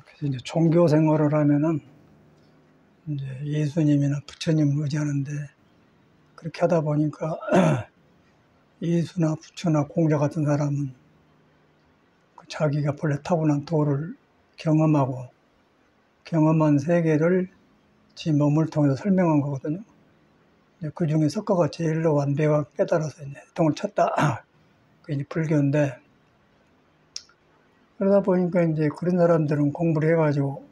그래서 이제 종교 생활을 하면은 이제 예수님이나 부처님을 의지하는데, 그렇게 하다 보니까 예수나 부처나 공자 같은 사람은 자기가 본래 타고난 도를 경험한 세계를 지 몸을 통해서 설명한 거거든요. 그 중에 석가가 제일로 완벽하게 깨달아서 이제 통을 쳤다. 그게 이제 불교인데, 그러다 보니까 이제 그런 사람들은 공부를 해가지고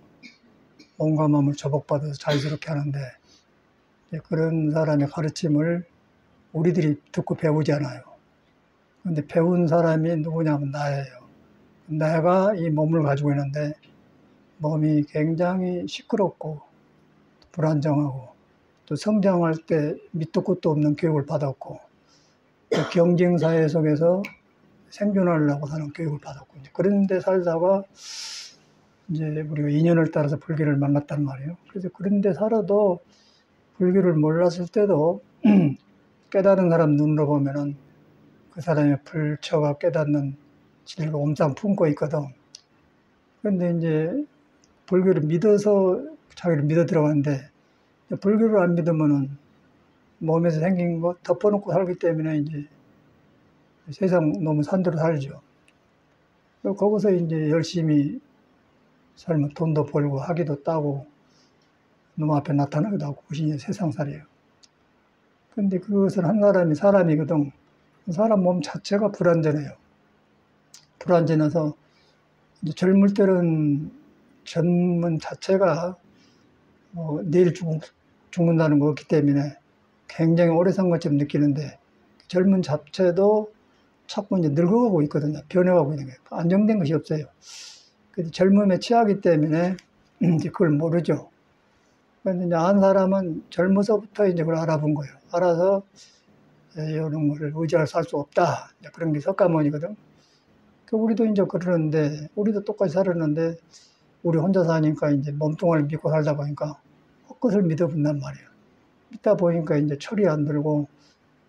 온갖 마음을 조복받아서 자유스럽게 하는데, 그런 사람의 가르침을 우리들이 듣고 배우잖아요. 근데 배운 사람이 누구냐면 나예요. 내가 이 몸을 가지고 있는데, 몸이 굉장히 시끄럽고 불안정하고, 또 성장할 때 밑도 끝도 없는 교육을 받았고, 또 경쟁사회 속에서 생존하려고 하는 교육을 받았고, 그런데 살다가 이제 우리가 인연을 따라서 불교를 만났단 말이에요. 그래서 그런데 살아도 불교를 몰랐을 때도 깨달은 사람 눈으로 보면은 그 사람의 불처가 깨닫는 진리가 옴상 품고 있거든. 그런데 이제 불교를 믿어서 자기를 믿어 들어가는데, 불교를 안 믿으면은 몸에서 생긴 거 덮어놓고 살기 때문에 이제 세상 너무 산대로 살죠. 거기서 이제 열심히 살면 돈도 벌고 학위도 따고 눈 앞에 나타나기도 하고, 그것이 이제 세상살이에요. 근데 그것은 한 사람이 사람이거든. 사람 몸 자체가 불완전해요. 불완전해서 이제 젊을 때는 젊은 자체가 내일 죽는다는 거 없기 때문에 굉장히 오래 산 것처럼 느끼는데, 젊은 자체도 자꾸 이제 늙어가고 있거든요. 변해가고 있는 거예요. 안정된 것이 없어요. 그래서 젊음에 취하기 때문에 이제 그걸 모르죠. 그런데 이제 안 사람은 젊어서부터 이제 그걸 알아본 거예요. 알아서 이런 걸 의지할 수 할 수 없다. 그런 게 석가모니거든. 우리도 이제 그러는데, 우리도 똑같이 살았는데, 우리 혼자 사니까 이제 몸뚱아리를 믿고 살다 보니까 헛것을 믿어본단 말이에요. 믿다 보니까 이제 철이 안 들고,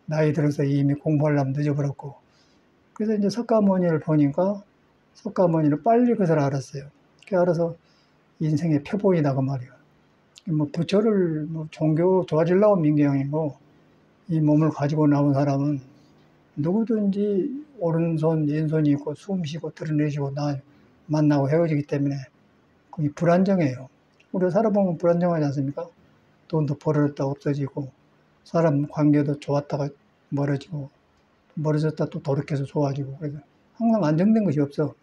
나이 들어서 이미 공부하려면 늦어버렸고, 그래서 이제 석가모니를 보니까 석가모니는 빨리 그것을 알았어요. 그 알아서 인생의 표본이다 그 말이에요. 뭐 부처를 종교 좋아지려고 민게 아니고, 이 몸을 가지고 나온 사람은 누구든지 오른손 왼손이 있고 숨 쉬고 드러내시고 만나고 헤어지기 때문에 그게 불안정해요. 우리가 살아보면 불안정하지 않습니까? 돈도 벌어졌다 없어지고, 사람 관계도 좋았다가 멀어지고, 멀어졌다 또 돌이켜서 좋아지고, 그래서 항상 안정된 것이 없어.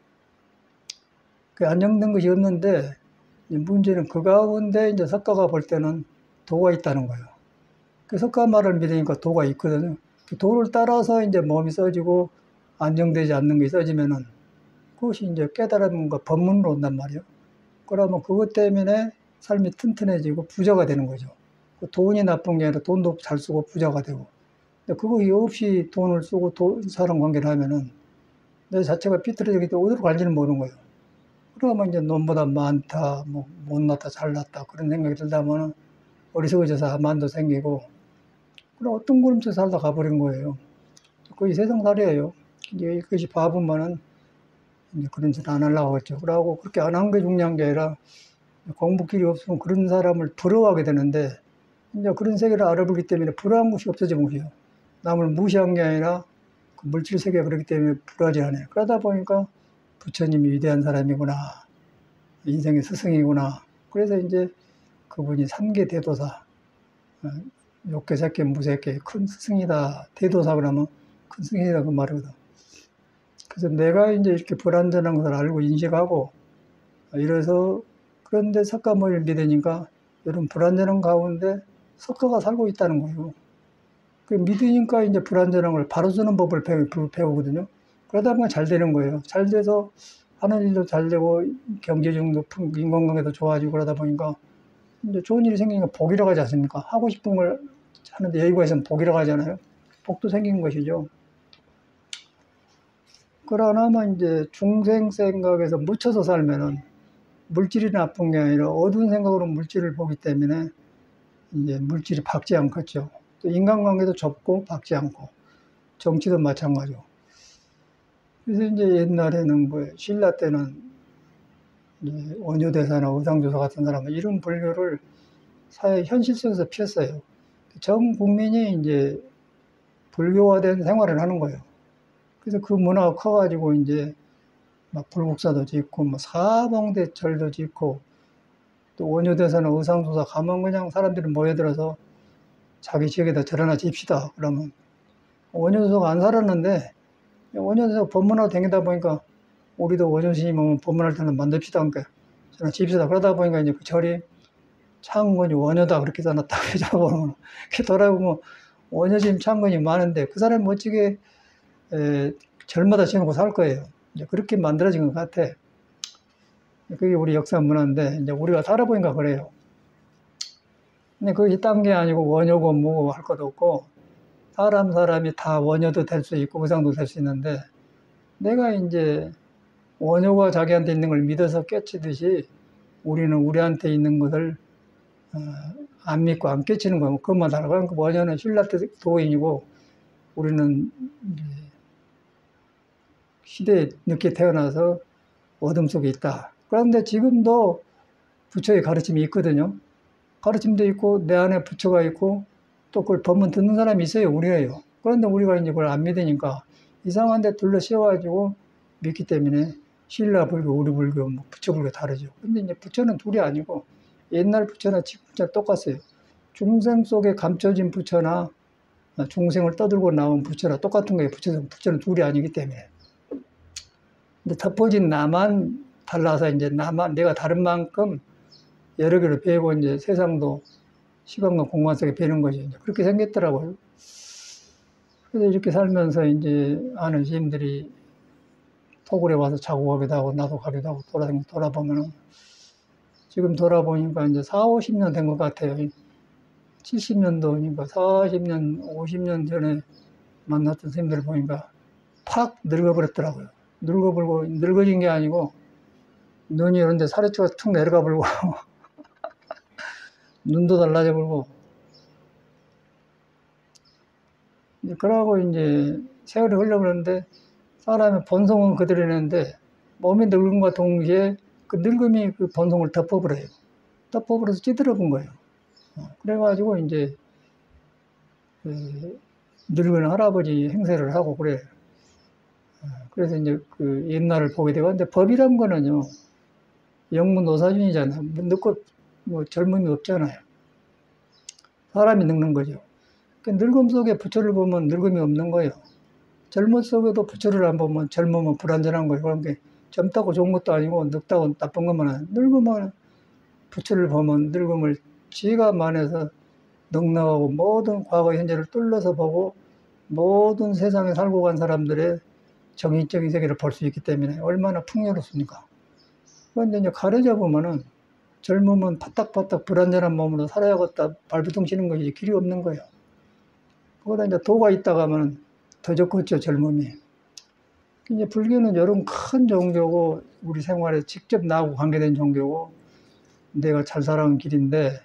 그 안정된 것이 없는데, 문제는 그 가운데 이제 석가가 볼 때는 도가 있다는 거예요. 그 석가 말을 믿으니까 도가 있거든요. 그 도를 따라서 이제 몸이 써지고 안정되지 않는 게 써지면은 그것이 이제 깨달음과 법문으로 온단 말이에요. 그러면 그것 때문에 삶이 튼튼해지고 부자가 되는 거죠. 그 돈이 나쁜 게 아니라 돈도 잘 쓰고 부자가 되고. 근데 그거 없이 돈을 쓰고 사람 관계를 하면은 내 자체가 비틀어지기 때문에 어디로 갈지는 모르는 거예요. 그러면 이제 놈보다 많다, 뭐 못났다, 잘났다 그런 생각이 들다면은 어리석어져서 만도 생기고, 그럼 어떤 구름째 살다 가버린 거예요. 거의 세상살이에요. 이제 이것이 바보면은 이제 그런 짓 안 하려고 했죠. 그러고 그렇게 안 한 게 중요한 게 아니라, 공부길이 없으면 그런 사람을 부러워하게 되는데, 이제 그런 세계를 알아보기 때문에 불안한 것이 없어지는 거예요. 남을 무시한 게 아니라 그 물질 세계가 그렇기 때문에 불하지 않아요. 그러다 보니까 부처님이 위대한 사람이구나, 인생의 스승이구나. 그래서 이제 그분이 삼계 대도사, 욕계, 색계, 무색계, 큰 스승이다. 대도사 그러면 큰 스승이다 그 말이거든. 그래서 내가 이제 이렇게 불완전한 것을 알고 인식하고 이래서, 그런데 석가모니를 믿으니까 이런 불완전한 가운데 석가가 살고 있다는 거예요. 그 믿으니까 이제 불완전한 걸 바로 쓰는 법을 배우거든요. 그러다 보면 잘 되는 거예요. 잘 돼서 하는 일도 잘 되고 경제적도 인간관계도 좋아지고, 그러다 보니까 이제 좋은 일이 생기니까 복이라고 하지 않습니까? 하고 싶은 걸 하는데 여유가 있으면 복이라고 하잖아요. 복도 생긴 것이죠. 그러나만 이제 중생 생각에서 묻혀서 살면은 물질이 나쁜 게 아니라 어두운 생각으로 물질을 보기 때문에 이제 물질이 밝지 않겠죠. 또 인간관계도 좁고 밝지 않고, 정치도 마찬가지고. 그래서 이제 옛날에는 뭐 신라 때는 이제 원효대사나 의상조사 같은 사람은 이런 불교를 사회 현실 속에서 피했어요. 전 국민이 이제 불교화된 생활을 하는 거예요. 그래서 그 문화가 커가지고 이제 막 불국사도 짓고 뭐 사봉대절도 짓고 또 원효대사나 의상조사 가면 그냥 사람들이 모여들어서 자기 지역에다 절 하나 집시다. 그러면 원효대사가 안 살았는데 원효대사가 법문하고 다니다 보니까 우리도 원효 스님 오면 법문할 때는 만듭시다. 그러니까 저는 집시다. 그러다 보니까 이제 그 절이 창건이 원효다 그렇게 써놨다고 해서 이렇게 돌아보면 원효 스님 창건이 많은데 그 사람이 멋지게 절마다 지어놓고 살 거예요. 이제 그렇게 만들어진 것 같아. 그게 우리 역사 문화인데 이제 우리가 살아보니까 그래요. 근데 그게 딴 게 아니고 원효고 뭐고 할 것도 없고 사람이 다 원효도 될 수 있고 의상도 될 수 있는데 내가 이제 원효가 자기한테 있는 걸 믿어서 깨치듯이 우리는 우리한테 있는 것을 안 믿고 안 깨치는 거고 그것만 다르고 그러니까 원효는 신라 때 도인이고 우리는 이제 시대에 늦게 태어나서 어둠 속에 있다. 그런데 지금도 부처의 가르침이 있거든요. 가르침도 있고 내 안에 부처가 있고 또 그걸 법문 듣는 사람이 있어요. 우리예요. 그런데 우리가 이제 그걸 안 믿으니까 이상한 데 둘러 씌워가지고 믿기 때문에 신라 불교, 우리 불교, 뭐 부처 불교 다르죠. 근데 이제 부처는 둘이 아니고 옛날 부처나 지금 부처 똑같아요. 중생 속에 감춰진 부처나 중생을 떠들고 나온 부처나 똑같은 거예요. 부처는 둘이 아니기 때문에. 근데 덮어진 나만 달라서 이제 나만 내가 다른 만큼 여러 개를 배우고 이제 세상도 시간과 공간 속에 배는 거죠. 이제 그렇게 생겼더라고요. 그래서 이렇게 살면서 이제 아는 스님들이 토굴에 와서 자고 가기도 하고 나도 가기도 하고 돌아보면은 지금 돌아보니까 이제 4, 50년 된 것 같아요. 70년도니까 40년, 50년 전에 만났던 스님들 보니까 팍 늙어버렸더라고요. 늙어진 게 아니고 눈이 이런데 살이 툭 내려가 버리고 눈도 달라져 버리고 그러고 이제 세월이 흘러버렸는데 사람의 본성은 그대로 있는데 몸이 늙은과 동시에 그 늙음이 그 본성을 덮어버려요. 덮어버려서 찌들어본 거예요. 그래가지고 이제 그 늙은 할아버지 행세를 하고 그래. 그래서 이제 그 옛날을 보게 되고 근데 법이란 거는요 영문오사준이잖아요. 늙고 뭐 젊음이 없잖아요. 사람이 늙는 거죠. 그 늙음 속에 부처를 보면 늙음이 없는 거예요. 젊음 속에도 부처를 안 보면 젊으면 불완전한 거예요. 그런 게 젊다고 좋은 것도 아니고 늙다고 나쁜 것만 아니고 늙으면 부처를 보면 늙음을 지가 만해서 넉넉하고 모든 과거 현재를 뚫러서 보고 모든 세상에 살고 간 사람들의 정의적인 세계를 볼 수 있기 때문에 얼마나 풍요롭습니까? 그런데 이제 가려져 보면은 젊으면 파딱파딱 불완전한 몸으로 살아야겠다 발부둥 치는 것이 길이 없는 거예요. 그거다 이제 도가 있다가 하면 더 좋겠죠, 젊음이. 이제 불교는 이런 큰 종교고 우리 생활에 직접 나하고 관계된 종교고 내가 잘 살아온 길인데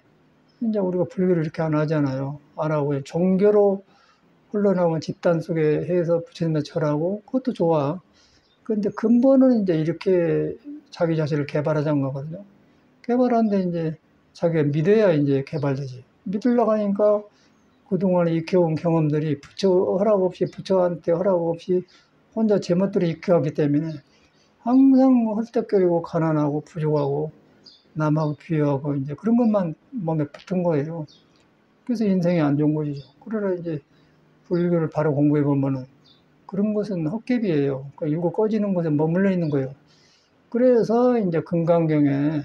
이제 우리가 불교를 이렇게 안 하잖아요. 안 하고 종교로 흘러나온 집단 속에 해서 부처님의 절하고 그것도 좋아. 그런데 근본은 이제 이렇게 자기 자신을 개발하자는 거거든요. 개발하는데 이제 자기가 믿어야 이제 개발되지. 믿으려고 하니까 그동안에 익혀온 경험들이 부처 허락 없이, 부처한테 허락 없이 혼자 제멋대로 익혀왔기 때문에 항상 헐떡거리고 가난하고 부족하고 남하고 비교하고 이제 그런 것만 몸에 붙은 거예요. 그래서 인생이 안 좋은 거죠. 그러나 이제 불교를 바로 공부해 보면은 그런 것은 헛개비예요. 그러니까 일고 꺼지는 것에 머물러 있는 거예요. 그래서 이제 금강경에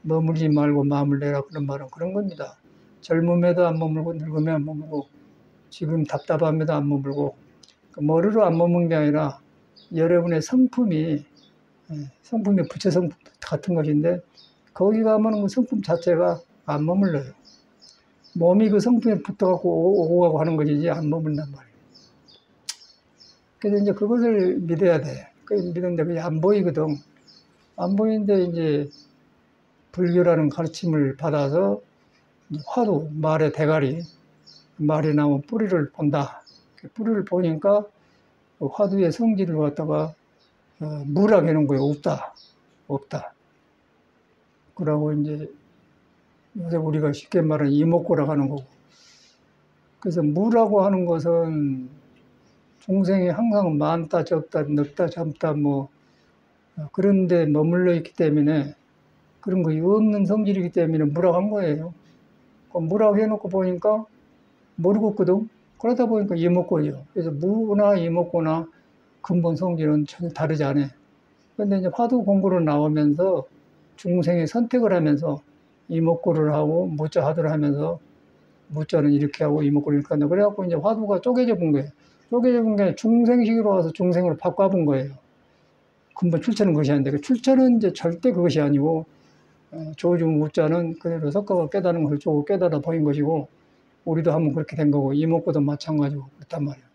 머물지 말고 마음을 내라 그런 말은 그런 겁니다. 젊음에도 안 머물고 늙음에 안 머물고 지금 답답함에도 안 머물고 머리로 안 머무는 게 아니라 여러분의 성품이 부처 성품 같은 것인데 거기 가면 그 성품 자체가 안 머물러요. 몸이 그 성품에 붙어갖고 오고 가고 하는 것이지 안 머문단 말이에요. 그래서 이제 그것을 믿어야 돼. 믿는데 그게 안 보이거든. 안 보이는데 이제 불교라는 가르침을 받아서 화두, 말의 대가리, 말이 나온 뿌리를 본다. 뿌리를 보니까 그 화두의 성질을 갖다가 무라고 해놓은 거예요. 없다. 없다. 그러고 이제 요새 우리가 쉽게 말하는 이목구라고 하는 거고. 그래서 무라고 하는 것은 중생이 항상 많다, 적다, 넓다, 젊다, 뭐, 그런데 머물러 있기 때문에 그런 거 없는 성질이기 때문에 무라고 한 거예요. 무라고 해놓고 보니까 모르겠거든. 그러다 보니까 이목구죠. 그래서 무나 이목구나 근본 성질은 전혀 다르지 않아요. 근데 이제 화두 공부로 나오면서 중생이 선택을 하면서 이목구를 하고 무자 화두를 하면서 무자는 이렇게 하고 이목구를 이렇게 한다. 그래갖고 이제 화두가 쪼개져 본 거예요. 쪼개져 본 게 중생식으로 와서 중생으로 바꿔본 거예요. 근본 출처는 그것이 아닌데, 그 출처는 이제 절대 그것이 아니고, 조중 무자는 그대로 섞어서 깨달은 걸 조고 깨달아 보인 것이고, 우리도 한번 그렇게 된 거고, 이목구도 마찬가지고, 그렇단 말이에요.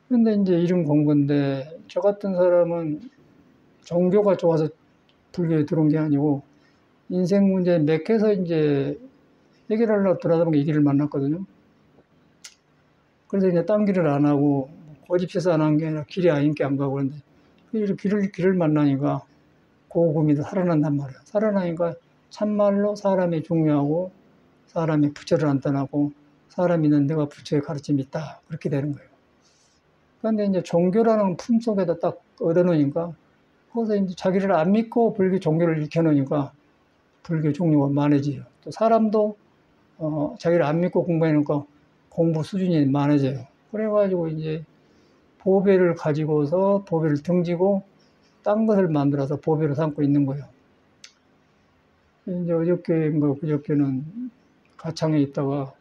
근데 이제 이런 공부인데, 저 같은 사람은 종교가 좋아서 불교에 들어온 게 아니고, 인생 문제 맥해서 이제 해결하려고 들어가면 이 길을 만났거든요. 그래서 이제 딴 길을 안 하고, 고집해서 안 한 게 아니라 길이 아닌 게 안 가고 그런데, 길을 만나니까 고금이 살아난단 말이에요. 살아나니까 참말로 사람이 중요하고, 사람이 부처를 안 떠나고, 사람이 있는 데가 부처의 가르침이 있다. 그렇게 되는 거예요. 그런데 이제 종교라는 품 속에다 딱 얻어놓으니까, 거기서 이제 자기를 안 믿고 불교 종교를 익혀놓으니까, 불교 종류가 많아지죠. 또 사람도, 자기를 안 믿고 공부해놓으니까 공부 수준이 많아져요. 그래가지고 이제 보배를 가지고서 보배를 등지고 딴 것을 만들어서 보배로 삼고 있는 거예요. 이제 어저께인가 그저께는 가창에 있다가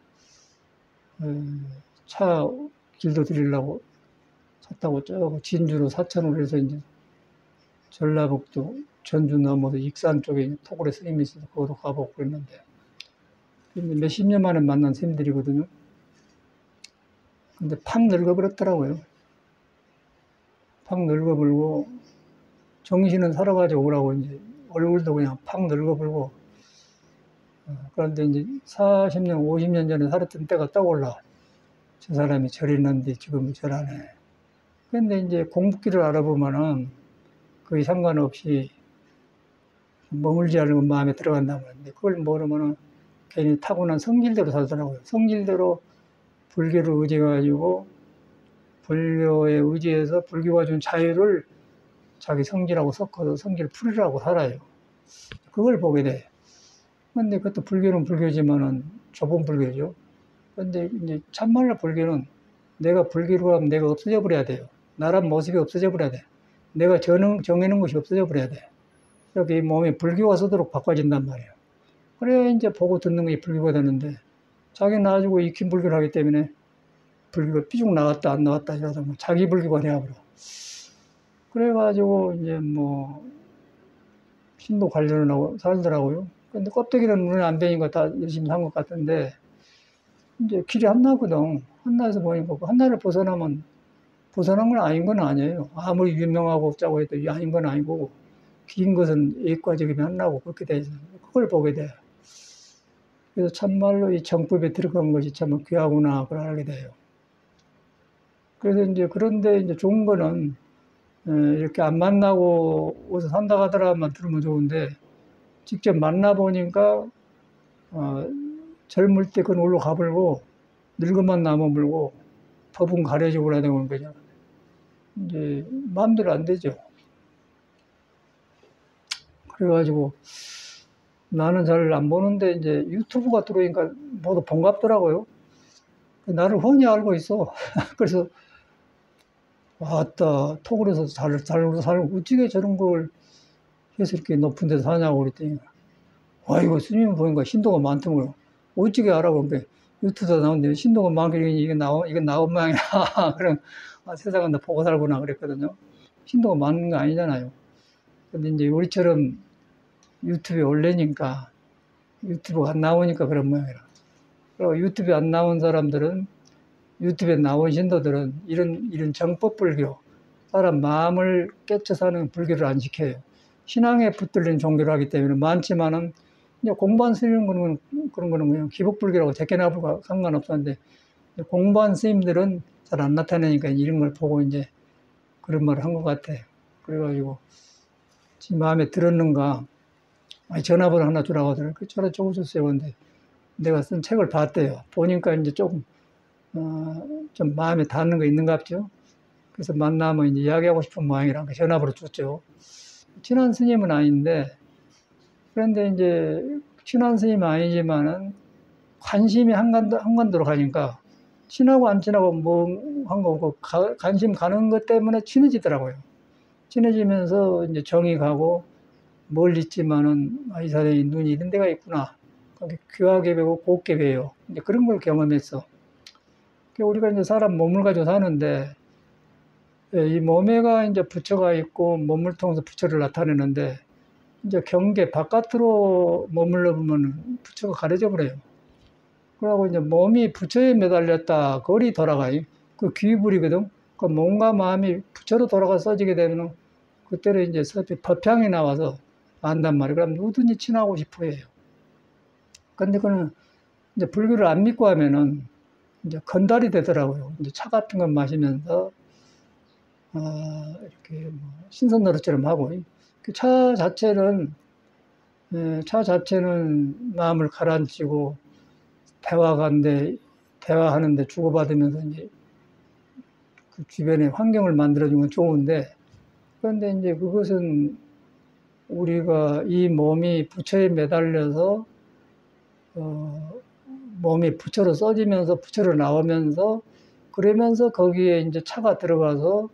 차 길도 드리려고 샀다고 쭉 진주로 사천으로 해서 이제 전라북도 전주 넘어서 익산 쪽에 토굴에 스님이 있어서 거기도 가보고 그랬는데 몇십 년 만에 만난 스님들이거든요. 근데 팍 늙어버렸더라고요. 팍 늙어버리고 정신은 살아가지고 오라고 이제 얼굴도 그냥 팍 늙어버리고 그런데 이제 40년, 50년 전에 살았던 때가 떠올라. 저 사람이 저랬는데 지금 저러네. 근데 이제 공부기를 알아보면은 거의 상관없이 머물지 않으면 마음에 들어간다고 하는데 그걸 모르면은 괜히 타고난 성질대로 살더라고요. 성질대로 불교를 의지해가지고 불교에 의지해서 불교가 준 자유를 자기 성질하고 섞어서 성질 풀이라고 살아요. 그걸 보게 돼. 근데 그것도 불교는 불교지만은 좁은 불교죠. 근데 이제 참말로 불교는 내가 불교로 하면 내가 없어져 버려야 돼요. 나란 모습이 없어져 버려야 돼. 내가 정해놓은 것이 없어져 버려야 돼. 이렇게 이 몸이 불교가 쓰도록 바꿔진단 말이에요. 그래야 이제 보고 듣는 게 불교가 되는데 자기 놔주고 익힌 불교를 하기 때문에 불교가 삐죽 나왔다 안 나왔다 이러다 뭐 자기 불교가 되어버려. 그래가지고 이제 뭐 신도 관련을 하고 살더라고요. 근데 껍데기는 눈에 안 뵈니까 다 열심히 산 것 같은데 이제 길이 한나거든. 한나에서 보니까 그 한나를 벗어나면 벗어난 건 아닌 건 아니에요. 아무리 유명하고 짜고 해도 아닌 건 아니고 긴 것은 예과적이면 한나고 그렇게 돼 있어요. 그걸 보게 돼요. 그래서 참말로 이 정법에 들어간 것이 참 귀하구나 그걸 알게 돼요. 그래서 이제 그런데 이제 좋은 거는 이렇게 안 만나고 어디서 산다 하더라만 들으면 좋은데 직접 만나보니까 젊을 때 그건 올로 가불고 늙으면 남아물고 법은 가려지고 그래야 되는 거죠. 이제 마음대로 안 되죠. 그래가지고 나는 잘 안 보는데 이제 유튜브가 들어오니까 모두 반갑더라고요. 나를 훤히 알고 있어. 그래서 왔다 토굴에서 잘 살고 어찌게 저런 걸 해서 이렇게 높은 데서 사냐고 그랬더니 아이고 스님 보니까 신도가 많더라고요. 어찌게 알아본 게 유튜브에 나오는데 신도가 많길래 이게 나온 모양이야. 그럼 세상은 다 보고 살구나 그랬거든요. 신도가 많은 거 아니잖아요. 근데 이제 우리처럼 유튜브에 올리니까 유튜브가 안 나오니까 그런 모양이라. 그리고 유튜브에 안 나온 사람들은 유튜브에 나온 신도들은 이런 정법 불교, 사람 마음을 깨쳐 사는 불교를 안 지켜요. 신앙에 붙들린 종교를 하기 때문에 많지만은 이제 공부한 스님 그런 거는 그냥 기복불교라고 제껴놔도 상관없었는데 공부한 스님들은 잘 안 나타내니까 이런 걸 보고 이제 그런 말을 한 것 같아요. 그래가지고 지 마음에 들었는가 아니, 전화번호 하나 주라고 하더라고요. 그 전화 적어줬어요. 근데 내가 쓴 책을 봤대요. 보니까 이제 조금 좀 마음에 닿는 거 있는가 보죠. 그래서 만나면 이제 이야기하고 싶은 모양이라 그 전화번호 줬죠. 친한 스님은 아닌데 그런데 이제 친한 스님은 아니지만은 관심이 한간도로 가니까 친하고 안 친하고 뭐 한 거 없고 관심 가는 것 때문에 친해지더라고요. 친해지면서 이제 정이 가고 멀리 있지만은 이 사람이 눈이 이런 데가 있구나. 귀하게 배고 곱게 배요. 이제 그런 걸 경험했어. 우리가 이제 사람 몸을 가지고 사는데 이 몸에가 이제 부처가 있고 몸을 통해서 부처를 나타내는데 이제 경계 바깥으로 머물러 보면 부처가 가려져 버려요. 그러고 이제 몸이 부처에 매달렸다. 거리 돌아가요. 그 귀불이거든. 그 몸과 마음이 부처로 돌아가 써지게 되면 그때는 이제 법향이 나와서 안단 말이에요. 그럼 누구든지 친하고 싶어 해요. 근데 그는 이제 불교를 안 믿고 하면은 이제 건달이 되더라고요. 이제 차 같은 거 마시면서, 이렇게 뭐 신선 노릇처럼 하고. 그 차 자체는 마음을 가라앉히고 대화하는데 주고받으면서 이제 그 주변의 환경을 만들어주면 좋은데, 그런데 이제 그것은 우리가 이 몸이 부처에 매달려서, 몸이 부처로 써지면서 부처로 나오면서 그러면서 거기에 이제 차가 들어가서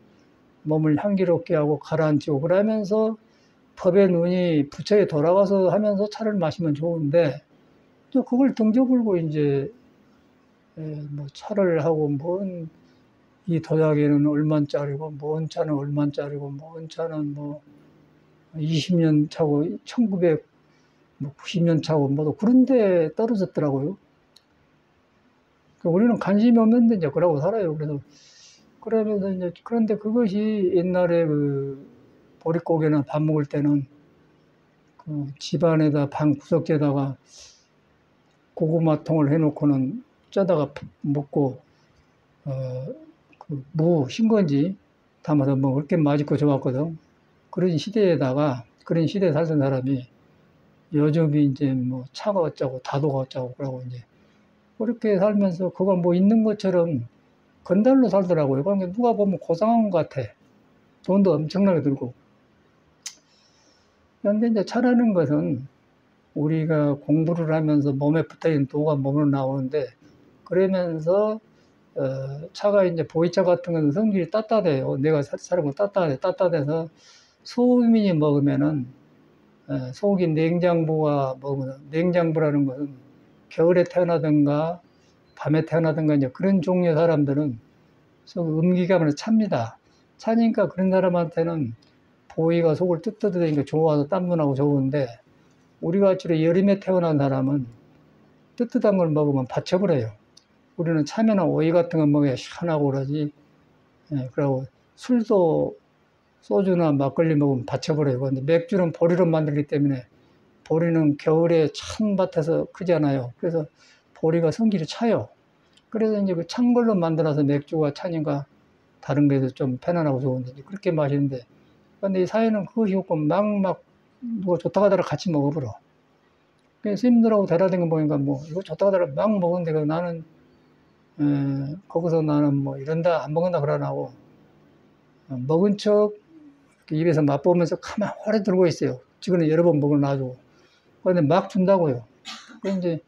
몸을 향기롭게 하고 가라앉히고 그러면서 법의 눈이 부처에 돌아가서 하면서 차를 마시면 좋은데 또 그걸 등져 불고 이제 뭐 차를 하고 뭔 이 도자기는 얼마짜리고 뭔 차는 얼마짜리고 뭔 차는 뭐 20년 차고 1990년 차고 뭐도 그런데 떨어졌더라고요. 우리는 관심이 없는데 이제 그러고 살아요. 그래서 그러면서 이제 그런데 그것이 옛날에 그 보릿고개나 밥 먹을 때는 그 집안에다 방 구석에다가 고구마통을 해놓고는 쪄다가 먹고 그 신건지 담아서 뭐 그렇게 맛있고 좋았거든. 그런 시대에 살던 사람이 요즘이 이제 뭐 차가 어쩌고 다도가 어쩌고 그러고 이제 그렇게 살면서 그거 뭐 있는 것처럼 건달로 살더라고요. 그러니까 누가 보면 고상한 것 같아. 돈도 엄청나게 들고. 그런데 이제 차라는 것은 우리가 공부를 하면서 몸에 붙어있는 도가 몸으로 나오는데 그러면서 차가 이제 보이차 같은 건 성질이 따뜻해요. 내가 사는 건 따뜻해서 소민이 먹으면은 속이 냉장부가 먹으면 냉장부라는 것은 겨울에 태어나든가 밤에 태어나든가 이제 그런 종류의 사람들은 속 음기감을 찹니다. 차니까 그런 사람한테는 보이가 속을 뜨뜻하니까 좋아서 땀도 나고 좋은데 우리 같이 여름에 태어난 사람은 뜨뜻한 걸 먹으면 받쳐버려요. 우리는 참외나 오이 같은 거 먹어야 시원하고 그러지. 그리고 술도 소주나 막걸리 먹으면 받쳐버려요. 근데 맥주는 보리로 만들기 때문에 보리는 겨울에 찬 밭에서 크잖아요. 그래서 보리가 성질이 차요. 그래서 이제 그 찬 걸로 만들어서 맥주가 차니까 다른 거에서 좀 편안하고 좋은데 그렇게 마시는데 근데 이 사회는 그것이 없고 막 누가 좋다고 하더라 같이 먹어버려. 그래서 스님들하고 대화된 거 보니까 뭐 이거 좋다고 하더라 막 먹었는데 나는 거기서 나는 뭐 이런다 안 먹은다 그러나고 먹은 척 입에서 맛보면서 가만히 오래 들고 있어요. 지금은 여러 번 먹어 놔주고. 그런데 막 준다고요. 그 이제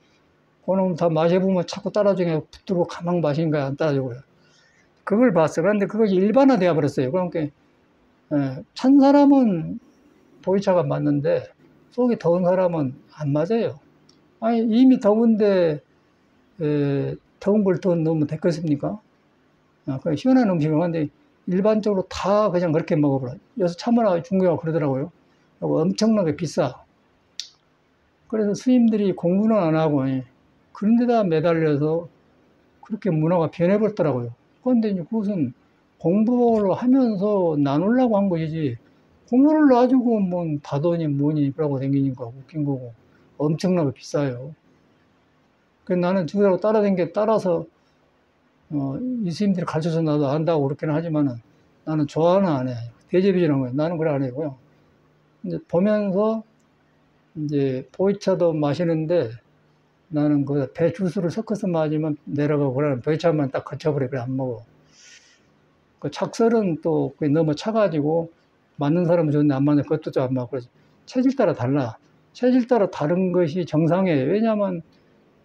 그놈 다 마셔보면 자꾸 따라주게 붙들고 가만 마시는 거야 안 따라주고요. 그걸 봤어. 그런데 그것이 일반화되어 버렸어요. 그러니까 찬 사람은 보이차가 맞는데 속이 더운 사람은 안 맞아요. 아니 이미 더운데 더운 걸 더 넣으면 됐겠습니까? 그 시원한 음식을 하는데 일반적으로 다 그냥 그렇게 먹어버려. 여기서 참으라 중국이라고 그러더라고요. 엄청나게 비싸. 그래서 스님들이 공부는 안 하고 그런 데다 매달려서 그렇게 문화가 변해버렸더라고요. 그런데 이제 그것은 공부를 하면서 나누려고 한 것이지 공부를 놔주고 뭐 다더니 뭐니 그러고 다니니까 웃긴 거고 엄청나게 비싸요. 그래서 나는 저들하고 따라서 이 스님들이 가르쳐서 나도 안다고 그렇게는 하지만은 나는 좋아는 안 해. 배제비전한 거예요. 나는 그래 안 해고요. 이제 보면서 이제 보이차도 마시는데 나는 그 배 주스를 섞어서 마시면 내려가고 그러는 보이차만 딱 거쳐버려. 그래 안 먹어. 그 착설은 또 너무 차가지고 맞는 사람은 좋은데 안 맞는 것도 좀 안 맞고 그래서 체질 따라 달라. 체질 따라 다른 것이 정상이에요. 왜냐하면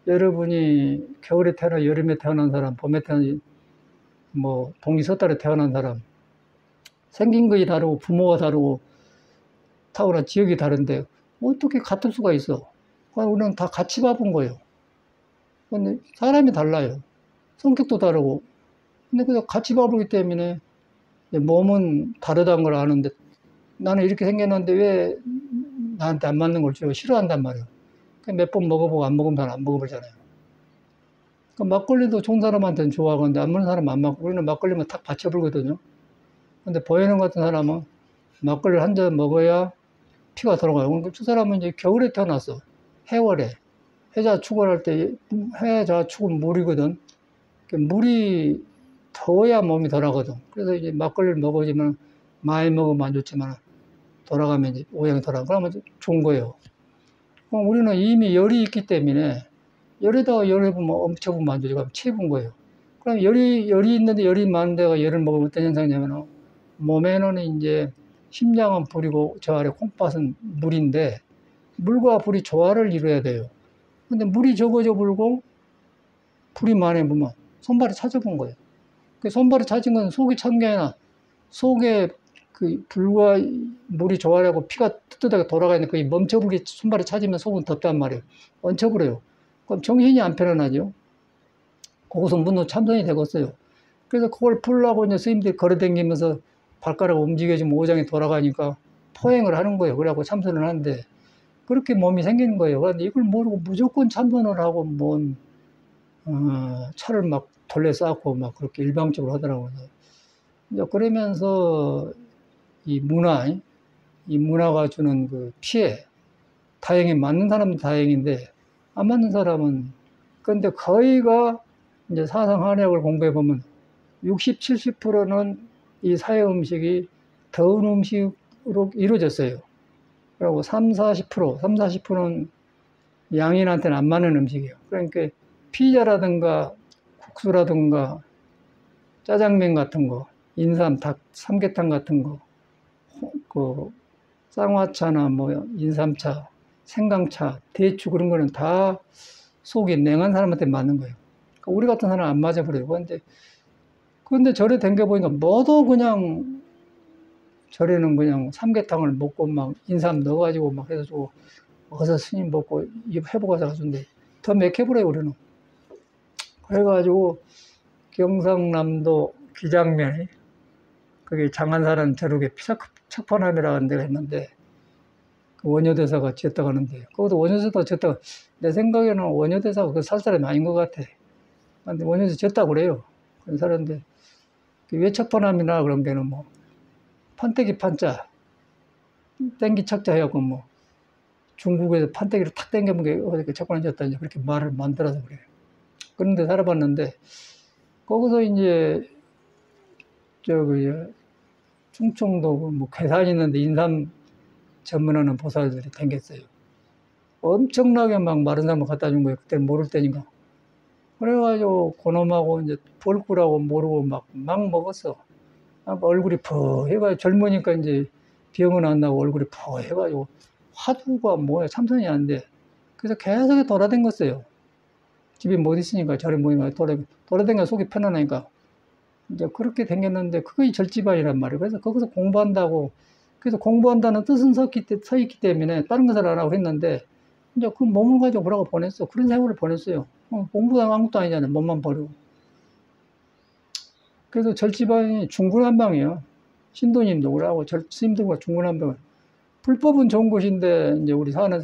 여러분이 겨울에 태어나 여름에 태어난 사람, 봄에 태어난 뭐 동이 섣달에 태어난 사람 생긴 것이 다르고 부모가 다르고 타고난 지역이 다른데 어떻게 같을 수가 있어? 우리는 다 같이 봐본 거예요. 근데 사람이 달라요. 성격도 다르고. 근데 그냥 같이 봐보기 때문에 몸은 다르다는 걸 아는데 나는 이렇게 생겼는데 왜 나한테 안 맞는 걸 싫어한단 말이에요. 몇 번 먹어보고 안 먹으면 잘 안 먹어보잖아요. 막걸리도 좋은 사람한테는 좋아하는데 안 먹는 사람은 안 먹고 우리는 막걸리면 탁 받쳐불거든요. 근데 보이는 같은 사람은 막걸리를 한 잔 먹어야 피가 돌아가요. 그러니까 저 사람은 이제 겨울에 태어났어. 해월에. 해자 축을 할 때, 해자 축은 물이거든. 물이 더워야 몸이 돌아가거든. 그래서 이제 막걸리를 먹어지면 많이 먹으면 안 좋지만 돌아가면 이제 오양이 돌아가. 그러면 좋은 거예요. 그럼 우리는 이미 열이 있기 때문에 열에다가 열을 보면 엄청 부으면 안 되죠. 그럼 체분 거예요. 그럼 열이 있는데 열이 많은 데가 열을 먹으면 어떤 현상이냐면 몸에는 이제 심장은 불이고 저 아래 콩팥은 물인데 물과 불이 조화를 이루어야 돼요. 근데 물이 적어져 불고 불이 많이 불면 손발이 차져본 거예요. 그 손발이 차진 건 속이 찬 게 아니라 속에 그 불과 물이 조화하고 피가 뜨뜻하게 돌아가는데 거의 멈춰불기 손발이 차지면 속은 덥단 말이에요. 얹혀버려요. 그럼 정신이 안 편안하죠. 거기서 문도 참선이 되겠어요. 그래서 그걸 풀라고 이제 스님들이 걸어다니면서 발가락 움직여지면 오장이 돌아가니까 포행을 하는 거예요. 그래갖고 참선을 하는데 그렇게 몸이 생기는 거예요. 그런데 이걸 모르고 무조건 참선을 하고 차를 막 돌려 쌓고 막 그렇게 일방적으로 하더라고요. 이제 그러면서 이 문화가 주는 그 피해, 다행히 맞는 사람은 다행인데 안 맞는 사람은 근데 거의가 이제 사상 한약을 공부해 보면 60, 70%는 이 사회 음식이 더운 음식으로 이루어졌어요. 그리고 3, 40%는 양인한테는 안 맞는 음식이에요. 그러니까 피자라든가 국수라든가 짜장면 같은 거, 인삼, 닭, 삼계탕 같은 거, 그 쌍화차나 뭐 인삼차, 생강차, 대추 그런 거는 다 속이 냉한 사람한테 맞는 거예요. 그러니까 우리 같은 사람은 안 맞아 버려요. 근데 절에 댕겨보니까 뭐도 그냥 절에는 그냥 삼계탕을 먹고 막 인삼 넣어가지고 막 해가지고 어서 스님 먹고 회복하자 하던데 더 맥혀버려요, 우리는. 그래가지고 경상남도 기장면이 그게 장안사라는 절옥에 척판암이라고 하는 데가 있는데 그 원효대사가 지었다고 하는데 그것도 원효대사가 지었다고 내 생각에는 원효대사가 그 살 사람이 아닌 것 같아. 근데 원효대사 지었다고 그래요. 그런 사람인데 왜 척판암이나 그런 데는 뭐 판때기 판자 땡기 척자 해갖고 뭐 중국에서 판때기를 탁 땡겨본 게 어떻게 척판을 지었다 그렇게 말을 만들어서 그래요. 그런데 살아봤는데 거기서 이제 저기 충청도 뭐 괴산 있는데 인삼 전문하는 보살들이 댕겼어요. 엄청나게 막 마른 사람을 갖다 준 거예요. 그때 모를 때니까. 그래가지고 그놈하고 이제 볼꾸라고 모르고 막 먹었어. 얼굴이 퍼 해가지고 젊으니까 이제 병은 안 나고 얼굴이 퍼 해가지고 화두가 뭐야 참선이 안 돼. 그래서 계속 돌아다녔어요. 집에 못 있으니까 절에 모이면 돌아다니까 속이 편안하니까. 이제 그렇게 생겼는데 그게 절지반이란 말이에요. 그래서 거기서 공부한다고 그래서 공부한다는 뜻은 서 있기 때문에 다른 것을 안 하고 했는데 이제 그 몸을 가지고 뭐라고 보냈어. 그런 세월을 보냈어요. 공부가 아무것도 아니잖아요. 몸만 버리고. 그래서 절지반이 중구난방이에요. 신도님도 그러고 스님들과 중구난방. 불법은 좋은 곳인데 이제 우리 사는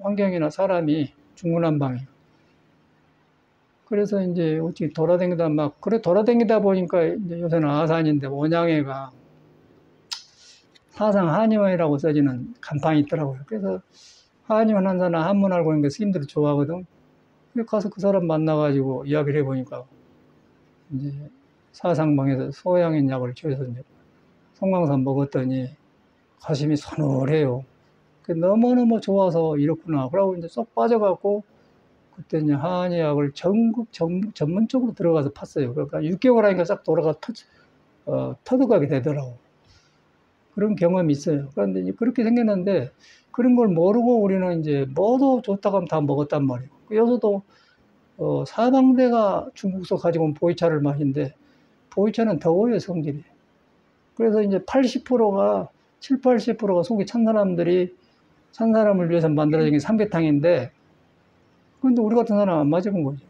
환경이나 사람이 중구난방이에요. 그래서 이제 어떻게 돌아다니다 보니까 이제 요새는 아산인데 원양회가 사상 한의원이라고 써지는 간판이 있더라고요. 그래서 한의원 한 사람 한문 알고 있는 게 스님들이 좋아하거든. 그래서 가서 그 사람 만나가지고 이야기를 해보니까 이제 사상방에서 소양인 약을 줘서 이제 송강산 먹었더니 가슴이 서늘해요. 너무너무 좋아서 이렇구나. 그러고 이제 쏙 빠져갖고 그때 이제 한의학을 전문적으로 들어가서 팠어요. 그러니까 6개월 하니까 싹 돌아가 터득하게 되더라고. 그런 경험이 있어요. 그런데 이제 그렇게 생겼는데 그런 걸 모르고 우리는 이제 뭐도 좋다고 하면 다 먹었단 말이에요. 여기서도 사방대가 중국서 가지고 온 보이차를 마신데 보이차는 더워요, 성질이. 그래서 이제 80%가 7, 80%가 속이 찬 사람을 위해서 만들어진 게 삼계탕인데 근데 우리 같은 사람 안 맞아본 거죠.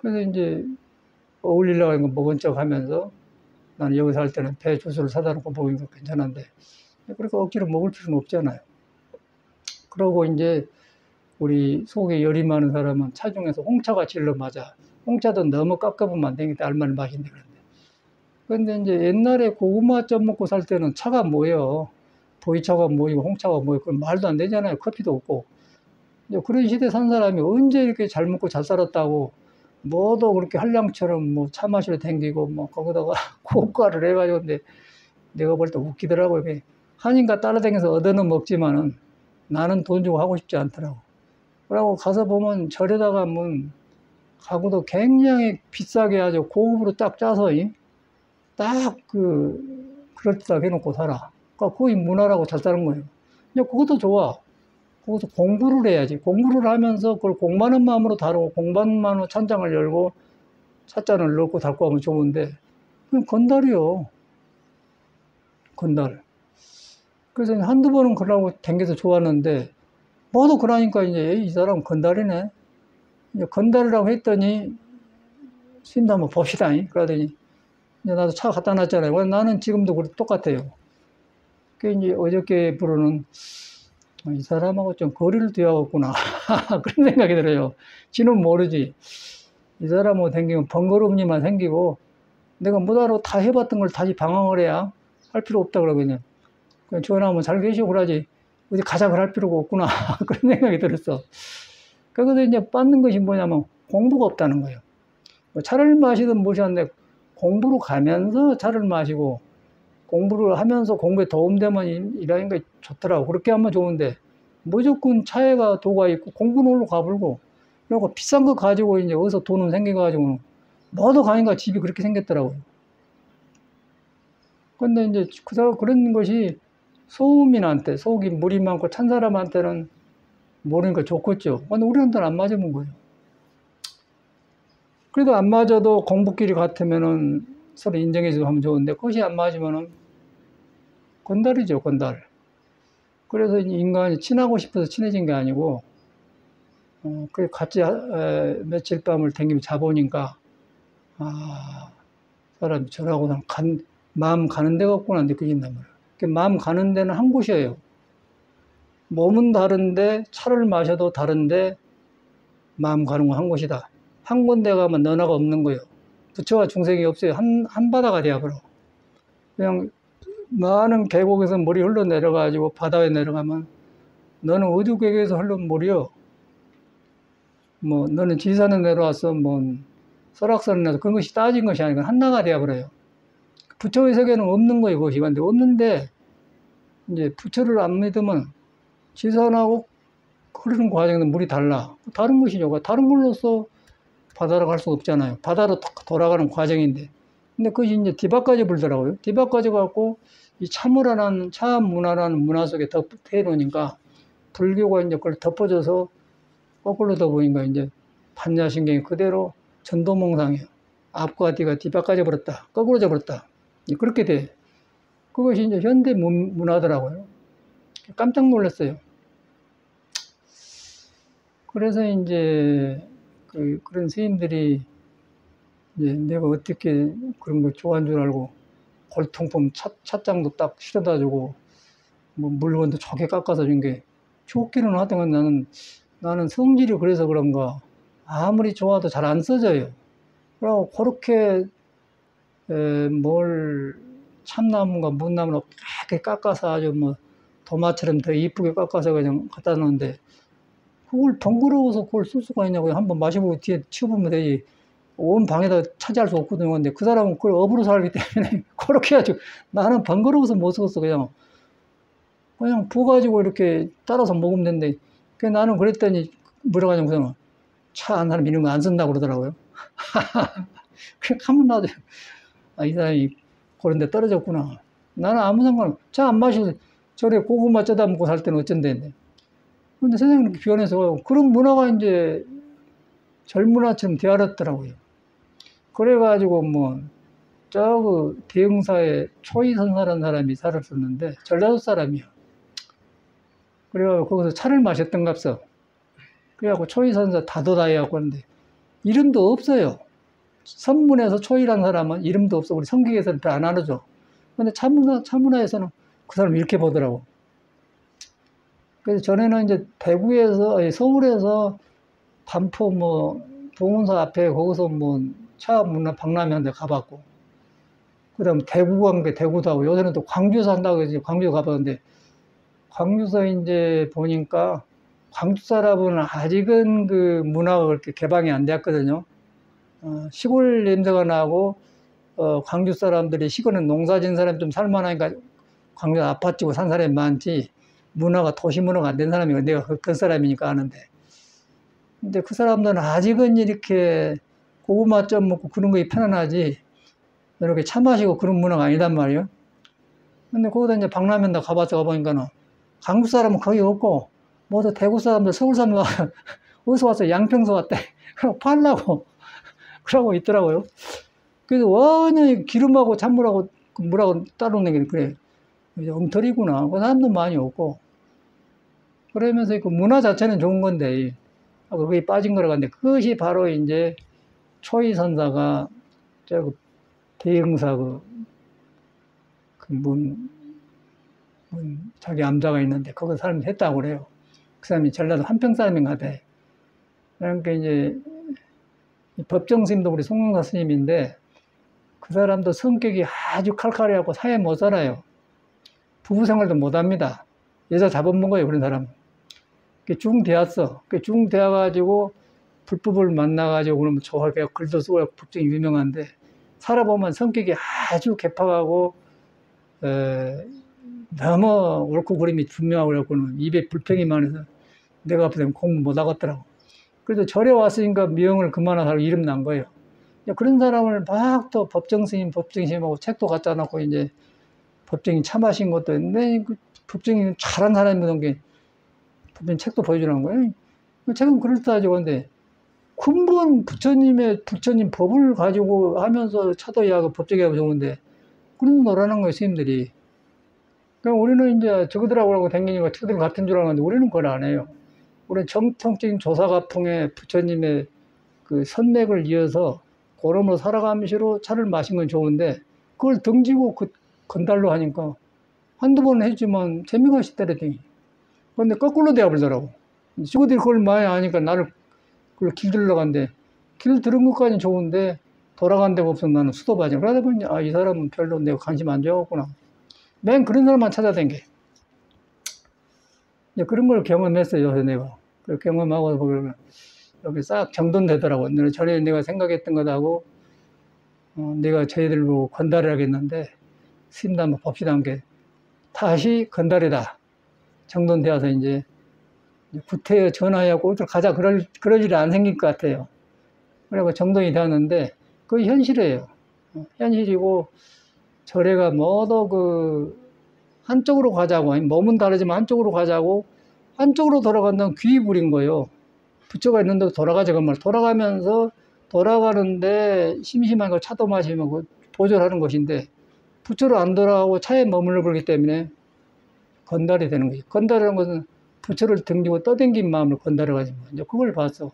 그래서 이제 어울리려고 하는 거 먹은 척 하면서 나는 여기 살 때는 배 주스를 사다 놓고 먹으니까 괜찮은데 그렇게 억지로 먹을 필요는 없잖아요. 그러고 이제 우리 속에 열이 많은 사람은 차중에서 홍차가 질러 맞아. 홍차도 너무 깎아보면 안 되니까 알만 맛인데 그런데. 근데 이제 옛날에 고구마 쪄 먹고 살 때는 차가 뭐예요? 보이차가 뭐이고 홍차가 뭐이고 그건 말도 안 되잖아요. 커피도 없고. 이제 그런 시대 산 사람이 언제 이렇게 잘 먹고 잘 살았다고 뭐도 그렇게 한량처럼 뭐 차 마시러 댕기고 뭐 거기다가 고가를 해가지고 근데 내가 볼 때 웃기더라고요. 한인가 따라다니면서 얻어는 먹지만은 나는 돈 주고 하고 싶지 않더라고. 그러고 가서 보면 절에다가 뭐 가구도 굉장히 비싸게 아주 고급으로 딱 짜서 딱 그럴듯하게 해놓고 살아. 그러니까 거의 문화라고 잘 사는 거예요. 근데 그것도 좋아. 거기서 공부를 해야지. 공부를 하면서 그걸 공부하는 마음으로 다루고 공부하는 마음으로 찬장을 열고 찻잔을 넣고 닳고 하면 좋은데 그냥 건달이요. 건달. 그래서 한두 번은 그러고 댕겨서 좋았는데 뭐도 그러니까 이제 이 사람 건달이네. 이제 건달이라고 했더니 스님도 한번 봅시다. 그러더니 이제 나도 차 갖다 놨잖아요. 나는 지금도 똑같아요. 그 이제 어저께 부르는 이 사람하고 좀 거리를 두어야겠구나. 그런 생각이 들어요. 지는 모르지. 이 사람하고 댕기면 번거로움이만 생기고 내가 뭐하러 다 해봤던 걸 다시 방황을 해야 할 필요 없다 그러거든요. 그냥 전화하면 잘 계시고 그러지 어디 가자 그럴 필요가 없구나. 그런 생각이 들었어. 그래서 이제 받는 것이 뭐냐면 공부가 없다는 거예요. 차를 마시든 무엇이든데 공부로 가면서 차를 마시고 공부를 하면서 공부에 도움되면 일하는 게 좋더라고. 그렇게 하면 좋은데 무조건 차에가 도가 있고 공부는 올로 가불고 그리고 비싼 거 가지고 이제 어디서 돈은 생겨가지고 뭐도 가니까 집이 그렇게 생겼더라고요. 근데 이제 그런 것이 소음인한테 속이 물이 많고 찬 사람한테는 모르니까 좋겠죠. 근데 우리한테는 안 맞으면 거예요. 그래도 안 맞아도 공부끼리 같으면은 서로 인정해주고 하면 좋은데 그것이 안 맞으면은 건달이죠, 건달. 그래서 인간이 친하고 싶어서 친해진 게 아니고 그 같이 며칠 밤을 댕기며 자보니까 사람이 저라고는 마음 가는 데가 없구나 느껴진단 말이에요. 마음 가는 데는 한 곳이에요. 몸은 다른데 차를 마셔도 다른데 마음 가는 건 한 곳이다. 한 군데 가면 너나가 없는 거예요. 부처와 중생이 없어요. 한 바다가 되어버려. 그냥 많은 계곡에서 물이 흘러내려가지고 바다에 내려가면 너는 어디 계곡에서 흘러온 물이요? 뭐 너는 지산에 내려와서 뭐 설악산에 내려서 그런 것이 따진 것이 아니고 한나가 되어버려요. 부처의 세계는 없는 거예요. 그것이. 근데 없는데 이제 부처를 안 믿으면 지산하고 흐르는 과정에는 물이 달라. 다른 것이죠. 다른 물로서 바다로 갈 수 없잖아요. 바다로 돌아가는 과정인데. 근데 그것이 이제 뒤바까지 불더라고요. 뒤바까지 갖고 이 참으라는 참 문화라는 문화 속에 덮여 놓으니까 불교가 이제 그걸 덮어져서 거꾸로 덮으니까 이제 판야신경이 그대로 전도몽상이에요. 앞과 뒤가 뒤바까지 버렸다. 거꾸로 져버렸다. 그렇게 돼. 그것이 이제 현대 문화더라고요. 깜짝 놀랐어요. 그래서 이제 그런 스님들이 이제 내가 어떻게 그런 거 좋아하는 줄 알고 골통품 찻장도 딱 실어다 주고 뭐 물건도 좋게 깎아서 준 게 좋기는 하더만 나는 성질이 그래서 그런가 아무리 좋아도 잘 안 써져요. 그리고 그렇게 뭘 참나무가 문나무로 이렇게 깎아서 아주 뭐 도마처럼 더 이쁘게 깎아서 그냥 갖다 놓는데 그걸 번거로워서 그걸 쓸 수가 있냐고요. 한번 마셔보고 뒤에 치워보면 되지. 온 방에다 차지할 수 없거든요. 근데 그 사람은 그걸 업으로 살기 때문에 그렇게 해가지고 나는 번거로워서 못 쓰겠어. 그냥 부어가지고 이렇게 따라서 먹으면 되는데 나는 그랬더니 뭐라고 하냐면 차 안 사람 이런 거 안 쓴다고 그러더라고요. 그냥 가면 나도 이 사람이 그런 데 떨어졌구나. 나는 아무 상관 차 안 마시고 저래 고구마 쪄다 먹고 살 때는 어쩐데. 근데 세상이 이렇게 변해서 그런 문화가 이제 절문화처럼 되어왔더라고요. 그래가지고 저그 대흥사에 초이선사라는 사람이 살았었는데 전라도 사람이야. 그래가지고 거기서 차를 마셨던갑서. 그래갖고 초이선사 다도다해갖고 하는데 이름도 없어요. 선문에서 초이라는 사람은 이름도 없어. 우리 성경에서는 다 안 알아줘. 근데 차문화에서는 그 사람 이렇게 보더라고. 그래서 전에는 이제 서울에서 반포 동원사 앞에 거기서 차 문화 박람회 데 가봤고, 그 다음 대구 간 게 대구도 하고, 요새는 또 광주에서 한다고 해서 광주 가봤는데, 광주에서 이제 보니까 광주 사람은 아직은 그 문화가 그렇게 개방이 안 되었거든요. 시골 냄새가 나고, 광주 사람들이 시골은 농사 지은 사람이 좀 살만하니까 광주 아파트고 산 사람이 많지, 문화가 도시 문화가 안 된 사람이 내가 그 사람이니까 아는데. 근데 그 사람들은 아직은 이렇게 고구마 쪄 먹고 그런 거에 편안하지, 이렇게 차 마시고 그런 문화가 아니단 말이에요. 근데 거기다 이제 박람회도 가보니까는 강북 사람은 거의 없고, 모두 대구 사람들, 서울 사람들 어디서 왔어? 양평서 왔대. 팔라고. 그러고 있더라고요. 그래서 완전히 기름하고 찬물하고 물하고 따로는 게 그래. 엉터리구나. 그 사람도 많이 없고. 그러면서 그 문화 자체는 좋은 건데, 거기에 빠진 거라고 하는데, 그것이 바로 이제 초이선사가 대흥사 자기 암자가 있는데, 거기 사람이 했다고 그래요. 그 사람이 전라도 한평 사람인가 돼. 그러니까 이제, 법정 스님도 우리 송영사 스님인데, 그 사람도 성격이 아주 칼칼해갖고 사회 못 살아요. 부부 생활도 못 합니다. 여자 잡아먹어요, 그런 사람은. 중대했어. 중대해가지고, 불법을 만나가지고, 그러면 좋아하게 글도 쓰고, 법정이 유명한데, 살아보면 성격이 아주 개팍하고, 너무 옳고 그름이 분명하고 그래갖고는 입에 불평이 많아서 내가 앞에서 공부 못 하겠더라고. 그래도 절에 왔으니까 미용을 그만하고 이름 난 거예요. 그런 사람을 막 또 법정스님하고 책도 갖다 놓고 이제 법정이 차 마신 것도 있는데, 그 법정이 잘한 사람이던 게 법정 책도 보여주는 거예요. 책은 그럴듯하죠. 근데 근본 부처님 법을 가지고 하면서 차도 이해하고 법정이 하고 좋은데, 그런 노라는 거예요, 스님들이. 그러니까 우리는 이제 저거들하고 다니니까 저들 같은 줄 알았는데, 우리는 그걸 안 해요. 우리는 정통적인 조사가풍에 부처님의 그 선맥을 이어서 고름으로 살아가면서 차를 마신 건 좋은데, 그걸 등지고 건달로 하니까 한두 번 했지만 재미가 있더라더니. 그런데 거꾸로 되어버리더라고. 저들이 그걸 많이 아니까 나를 그걸 길 들러간대. 길 들은 것까지는 좋은데 돌아간 데가 없어서 나는 수도바지. 그러다 보니 이 사람은 별로 내가 관심 안 줘갖구나. 맨 그런 사람만 찾아댕겨. 그런 걸 경험했어요, 요새 내가. 그 경험하고 보면 여기 싹 정돈되더라고. 전에 내가 생각했던 것하고, 내가 저희들 보고 건달을 하겠는데, 스님도 한번 봅시다. 함께. 다시 건달이다. 정돈되어서 이제, 구태여 전화해갖고 어딜 가자. 그럴 일이 안 생길 것 같아요. 그래서 정돈이 되었는데, 그게 현실이에요. 현실이고, 절에가 모두 한쪽으로 가자고, 몸은 다르지만 한쪽으로 가자고, 한쪽으로 돌아간다는 귀 부린 거예요. 부처가 있는데 돌아가자, 그 말. 돌아가면서, 돌아가는데 심심한 거 차도 마시면 보존하는 것인데, 부처로 안 돌아가고 차에 머물러 버리기 때문에 건달이 되는 거죠. 건달이라는 것은 부처를 등지고 떠댕긴 마음으로 건달을 가진 거예요. 이제 그걸 봤어.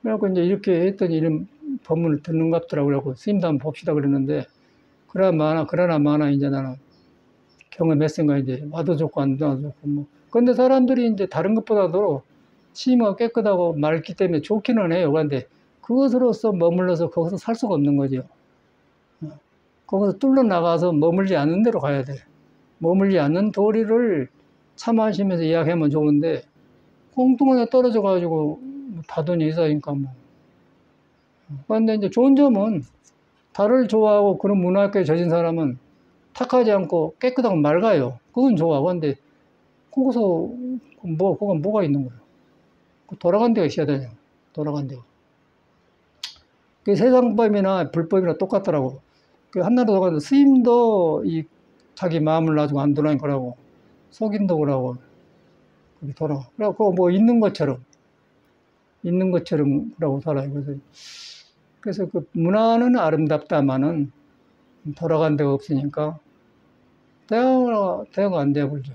그래갖고 이제 이렇게 했더니 이런 법문을 듣는 것 같더라고요. 그래갖고 스님도 한번 봅시다 그랬는데, 그러나 마나 이제 나는 경험했으니까 이제 와도 좋고 안 와도 좋고 근데 사람들이 이제 다른 것보다도 심화가 깨끗하고 맑기 때문에 좋기는 해요. 그런데 그것으로서 머물러서 거기서 살 수가 없는 거죠. 거기서 뚫려 나가서 머물지 않는 데로 가야 돼. 머물지 않는 도리를 차 마시면서 이야기하면 좋은데, 꽁뚱하게 떨어져가지고 다돈이 있으니까 그런데 이제 좋은 점은 달을 좋아하고 그런 문화학교에 젖은 사람은 탁하지 않고 깨끗하고 맑아요. 그건 좋아. 그런데 거기서 그건 뭐가 있는 거예요? 돌아간 데가 있어야 되냐? 돌아간 데가. 그 세상법이나 불법이나 똑같더라고. 그 한나라 돌아가서 스님도 자기 마음을 놔주고 안 돌아간 거라고. 속인도 그러고. 그렇게 돌아가. 그래갖고 뭐 있는 것처럼 그러고 살아요. 그래서 그 문화는 아름답다마는 돌아간 데가 없으니까 대화가 안 되어버리죠.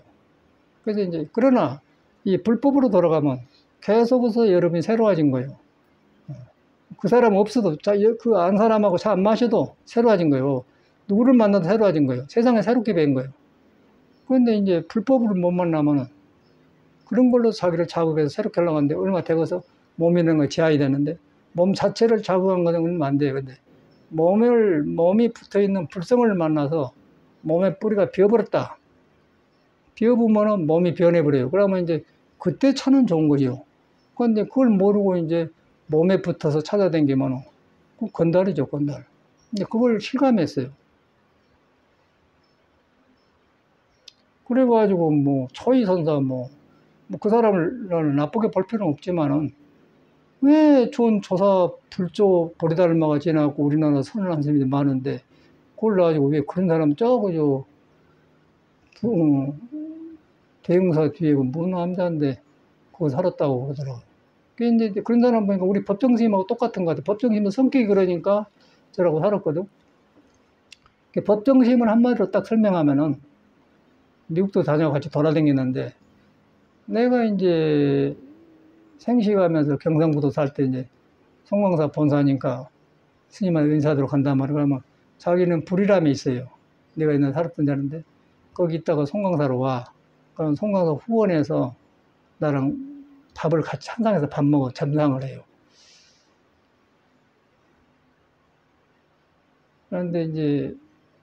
그래서 이제, 그러나 이 불법으로 돌아가면 계속해서 여러분이 새로워진 거예요. 그 사람 없어도, 그 안 사람하고 차 안 마셔도 새로워진 거예요. 누구를 만나도 새로워진 거예요. 세상에 새롭게 된 거예요. 그런데 이제 불법으로 못 만나면은 그런 걸로 자기를 자극해서 새롭게 하려고 하는데 얼마 되고서 몸이라는 거 제한이 되는데 몸 자체를 자극한 거는 얼마 안 돼요. 근데 몸이 붙어 있는 불성을 만나서 몸의 뿌리가 비어버렸다. 비어보면은 몸이 변해버려요. 그러면 이제 그때 차는 좋은 거죠. 그런데 그걸 모르고 이제 몸에 붙어서 찾아다니면은 그 건달이죠, 건달. 근데 그걸 실감했어요. 그래가지고 뭐 초이선사 그 사람을 나쁘게 볼 필요는 없지만은 왜 좋은 조사 불조 보리달마가 지나고 우리나라 선을 스님이 많은데 그걸 가지고 왜 그런 사람 저거죠 대흥사 뒤에 문 남자인데 그거 살았다고 그러더라고요. 근데 그런 사람 보니까 우리 법정스님하고 똑같은 것 같아요. 법정스님은 성격이 그러니까 저라고 살았거든. 법정스님을 한마디로 딱 설명하면은 미국도 다녀고 같이 돌아다니는데 내가 이제 생시가면서 경상북도 살 때 이제 송광사 본사니까 스님한테 인사드리러 간단 말이에요. 그러면 자기는 불이람이 있어요. 내가 옛날에 살았던 데인데 거기 있다가 송광사로 와. 그럼 송광사 후원해서 나랑 밥을 같이 한상에서 밥 먹어 점상을 해요. 그런데 이제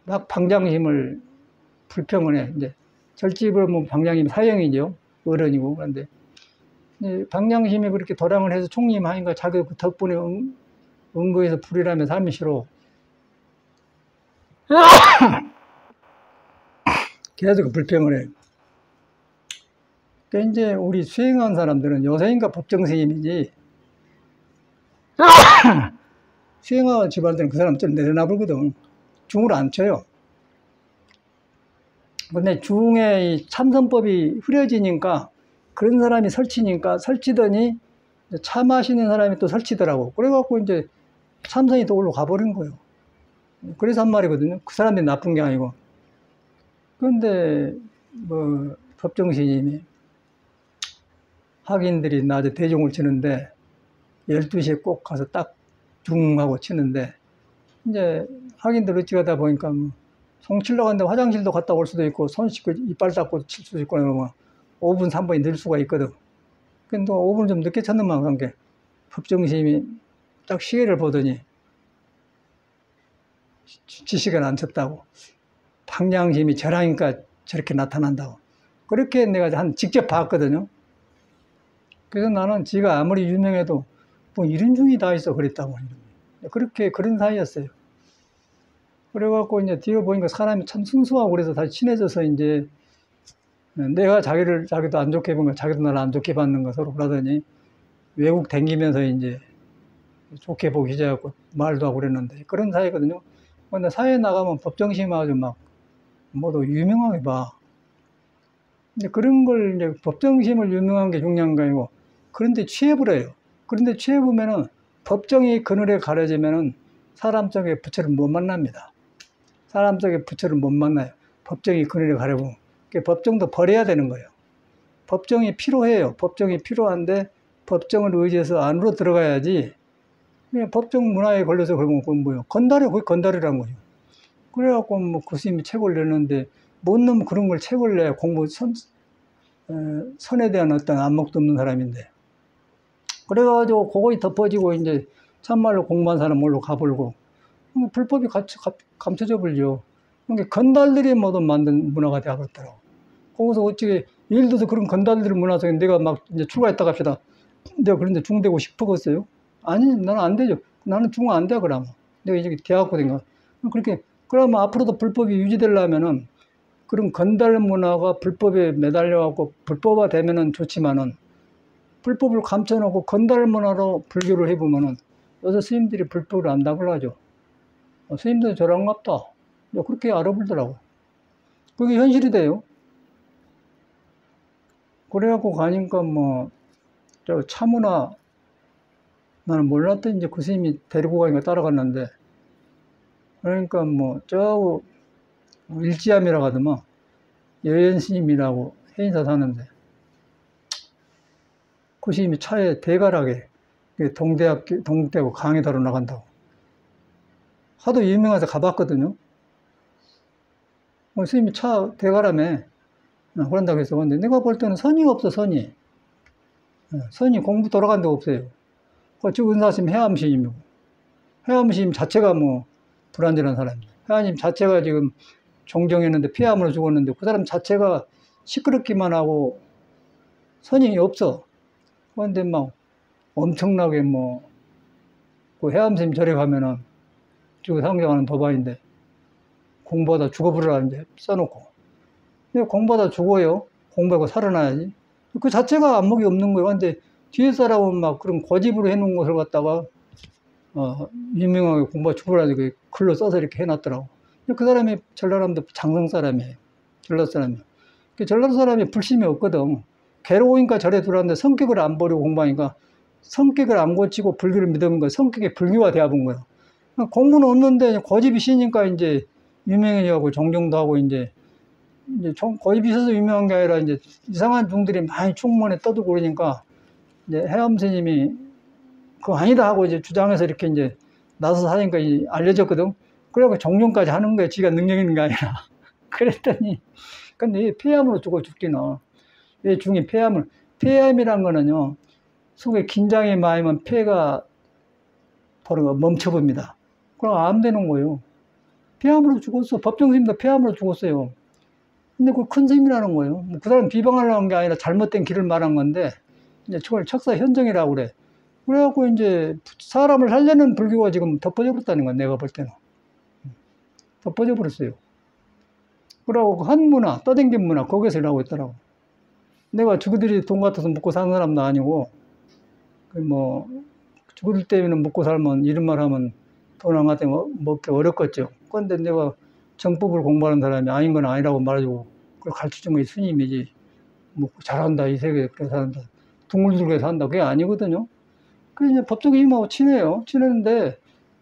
막 방장심을 불평을 해. 이제 절집을 뭐 방장님 사형이죠. 어른이고. 그런데 방장심이 그렇게 도량을 해서 총림하니까 자기 그 덕분에 은거에서 불이라며 삶이 싫어. 계속 불평을 해요. 그러니까 이제 우리 수행한 사람들은 요새인가 법정스님이지 수행하는 집안들은 그 사람 좀 내려놔보거든. 중을 안 쳐요. 근데 중에 이 참선법이 흐려지니까 그런 사람이 설치더니 차 마시는 사람이 또 설치더라고. 그래갖고 이제 참선이 또 올라가 버린 거예요. 그래서 한 말이거든요. 그 사람이 나쁜 게 아니고. 그런데 뭐 법정스님이 학인들이 낮에 대종을 치는데 12시에 꼭 가서 딱 중하고 치는데 이제 학인들 어찌 가다 보니까 뭐 송 치려고 하는데 화장실도 갔다 올 수도 있고 손 씻고 이빨 닦고 칠 수도 있고 뭐 5분 3분이 늘 수가 있거든. 근데 5분 좀 늦게 쳤는만 한 게 법정스님이 딱 시계를 보더니 지시간 안 쳤다고. 방향심이 저라니까 저렇게 나타난다고. 그렇게 내가 직접 봤거든요. 그래서 나는 지가 아무리 유명해도 뭐 이런 중이 다 있어 그랬다고. 그렇게 그런 사이였어요. 그래갖고 이제 뒤에 보니까 사람이 참 순수하고 그래서 다시 친해져서 이제 내가 자기도 안 좋게 본 거, 자기도 나를 안 좋게 받는 거 서로 그러더니 외국 댕기면서 이제 좋게 보기 시작하고 말도 하고 그랬는데 그런 사이거든요. 근데 사회에 나가면 법정심 아주 막 모두 유명하게 봐. 근데 그런 걸 이제 법정심을 유명한 게 중요한 거 아니고 그런데 취해버려요. 그런데 취해보면은 법정이 그늘에 가려지면은 사람 속의 부처를 못 만납니다. 사람 속의 부처를 못 만나요. 법정이 그늘에 가려고. 법정도 버려야 되는 거예요. 법정이 필요해요. 법정이 필요한데 법정을 의지해서 안으로 들어가야지. 그냥 법정 문화에 걸려서 그러면 그건 뭐예요? 거의 건달이란 거예요. 그래갖고 뭐 교수님이 책을 내는데 못 놈 그런 걸 책을 내야 선에 대한 어떤 안목도 없는 사람인데. 그래가지고 그거에 덮어지고 이제 참말로 공부한 사람 몰로 가버리고 불법이 같이 감춰져 버리죠. 그러니까 건달들이 모두 만든 문화가 되어버렸더라고. 거기서 어찌게 예를 들어서 그런 건달들 문화 속에 내가 막 이제 출가했다 갑시다. 내가 그런데 중되고 싶었어요? 아니, 나는 안 되죠. 나는 중화 안 돼, 그러면. 내가 이제 대학교 된 거. 그렇게, 그러면 앞으로도 불법이 유지되려면은 그런 건달 문화가 불법에 매달려갖고 불법화 되면은 좋지만은 불법을 감춰놓고 건달 문화로 불교를 해보면은 요새 스님들이 불법을 안다고 하죠. 스님들이 저런갑다. 그렇게 알아보더라고. 그게 현실이 돼요. 그래갖고 가니까 뭐, 저 차문화, 나는 몰랐더니 이제 그 스님이 데리고 가니까 따라갔는데, 그러니까 뭐, 저 일지암이라고 하더만, 여연 스님이라고 해인사 사는데, 그 스님이 차에 대가락에 동대하고 강의다로 나간다고. 하도 유명해서 가봤거든요. 스님이 차 대가람에 그런다고 해서. 근데 내가 볼 때는 선이 없어, 선이. 선이 공부 돌아간 데가 없어요. 저 은사스님 해암스님이고. 해암스님 자체가 뭐 불안전한 사람이에요. 해암스님 자체가 지금 종정했는데 폐암으로 죽었는데 그 사람 자체가 시끄럽기만 하고 선이 없어. 그런데 막 엄청나게 뭐, 그 해암스님 절에 가면은 지금 상정하는 법안인데 공부하다 죽어버리라 이제 써놓고. 근데 공부하다 죽어요. 공부하고 살아나야지. 그 자체가 안목이 없는 거예요. 근데 뒤에 사람은 막 그런 고집으로 해놓은 것을 갖다가, 유명하게 공부하다 죽어라지 그 글로 써서 이렇게 해놨더라고. 그 사람이 전라남도 장성 사람이에요. 전라도 사람이에요. 그 전라도 사람이 불심이 없거든. 괴로우니까 절에 들어왔는데 성격을 안 버리고 공부하니까 성격을 안 고치고 불교를 믿은 거예요. 성격이 불교화 되어본 거예요. 공부는 없는데 고집이 시니까 이제 유명해지고 정정도 하고 이제 고집이 있어서 유명한 게 아니라 이제 이상한 종들이 많이 충문에 떠들고 그러니까 이제 해암 스님이 그거 아니다 하고 이제 주장해서 이렇게 이제 나서서 하니까 알려졌거든. 그래갖고 정정까지 하는 거야. 지가 능력 있는 게 아니라. 그랬더니 근데 이 폐암으로 죽기는 왜 중에 폐암이란 거는요, 속에 긴장이 많으면 폐가 바로 멈춰봅니다. 그럼 암 되는 거예요. 폐암으로 죽었어. 법정스님도 폐암으로 죽었어요. 근데 그 큰 스님이라는 거예요. 그 사람 비방하려는 게 아니라 잘못된 길을 말한 건데, 이제 그걸 척사 현정이라고 그래. 그래갖고 이제 사람을 살려는 불교가 지금 덮어져 버렸다는 거야, 내가 볼 때는. 덮어져 버렸어요. 그러고 그 한 문화, 떠댕긴 문화, 거기서 일하고 있더라고. 내가 죽어들이 돈 같아서 먹고 사는 사람도 아니고, 뭐, 죽을 때는 먹고 살면, 이런 말 하면 돈 안 갖다 먹기 어렵겠죠. 그런데 내가 정법을 공부하는 사람이 아닌 건 아니라고 말해주고, 그걸 가르쳐준 게 스님이지. 뭐, 잘한다, 이 세계에 그렇게 산다. 둥글둥글 산다. 그게 아니거든요. 그래서 이제 법적인 힘하고 친해요. 친했는데,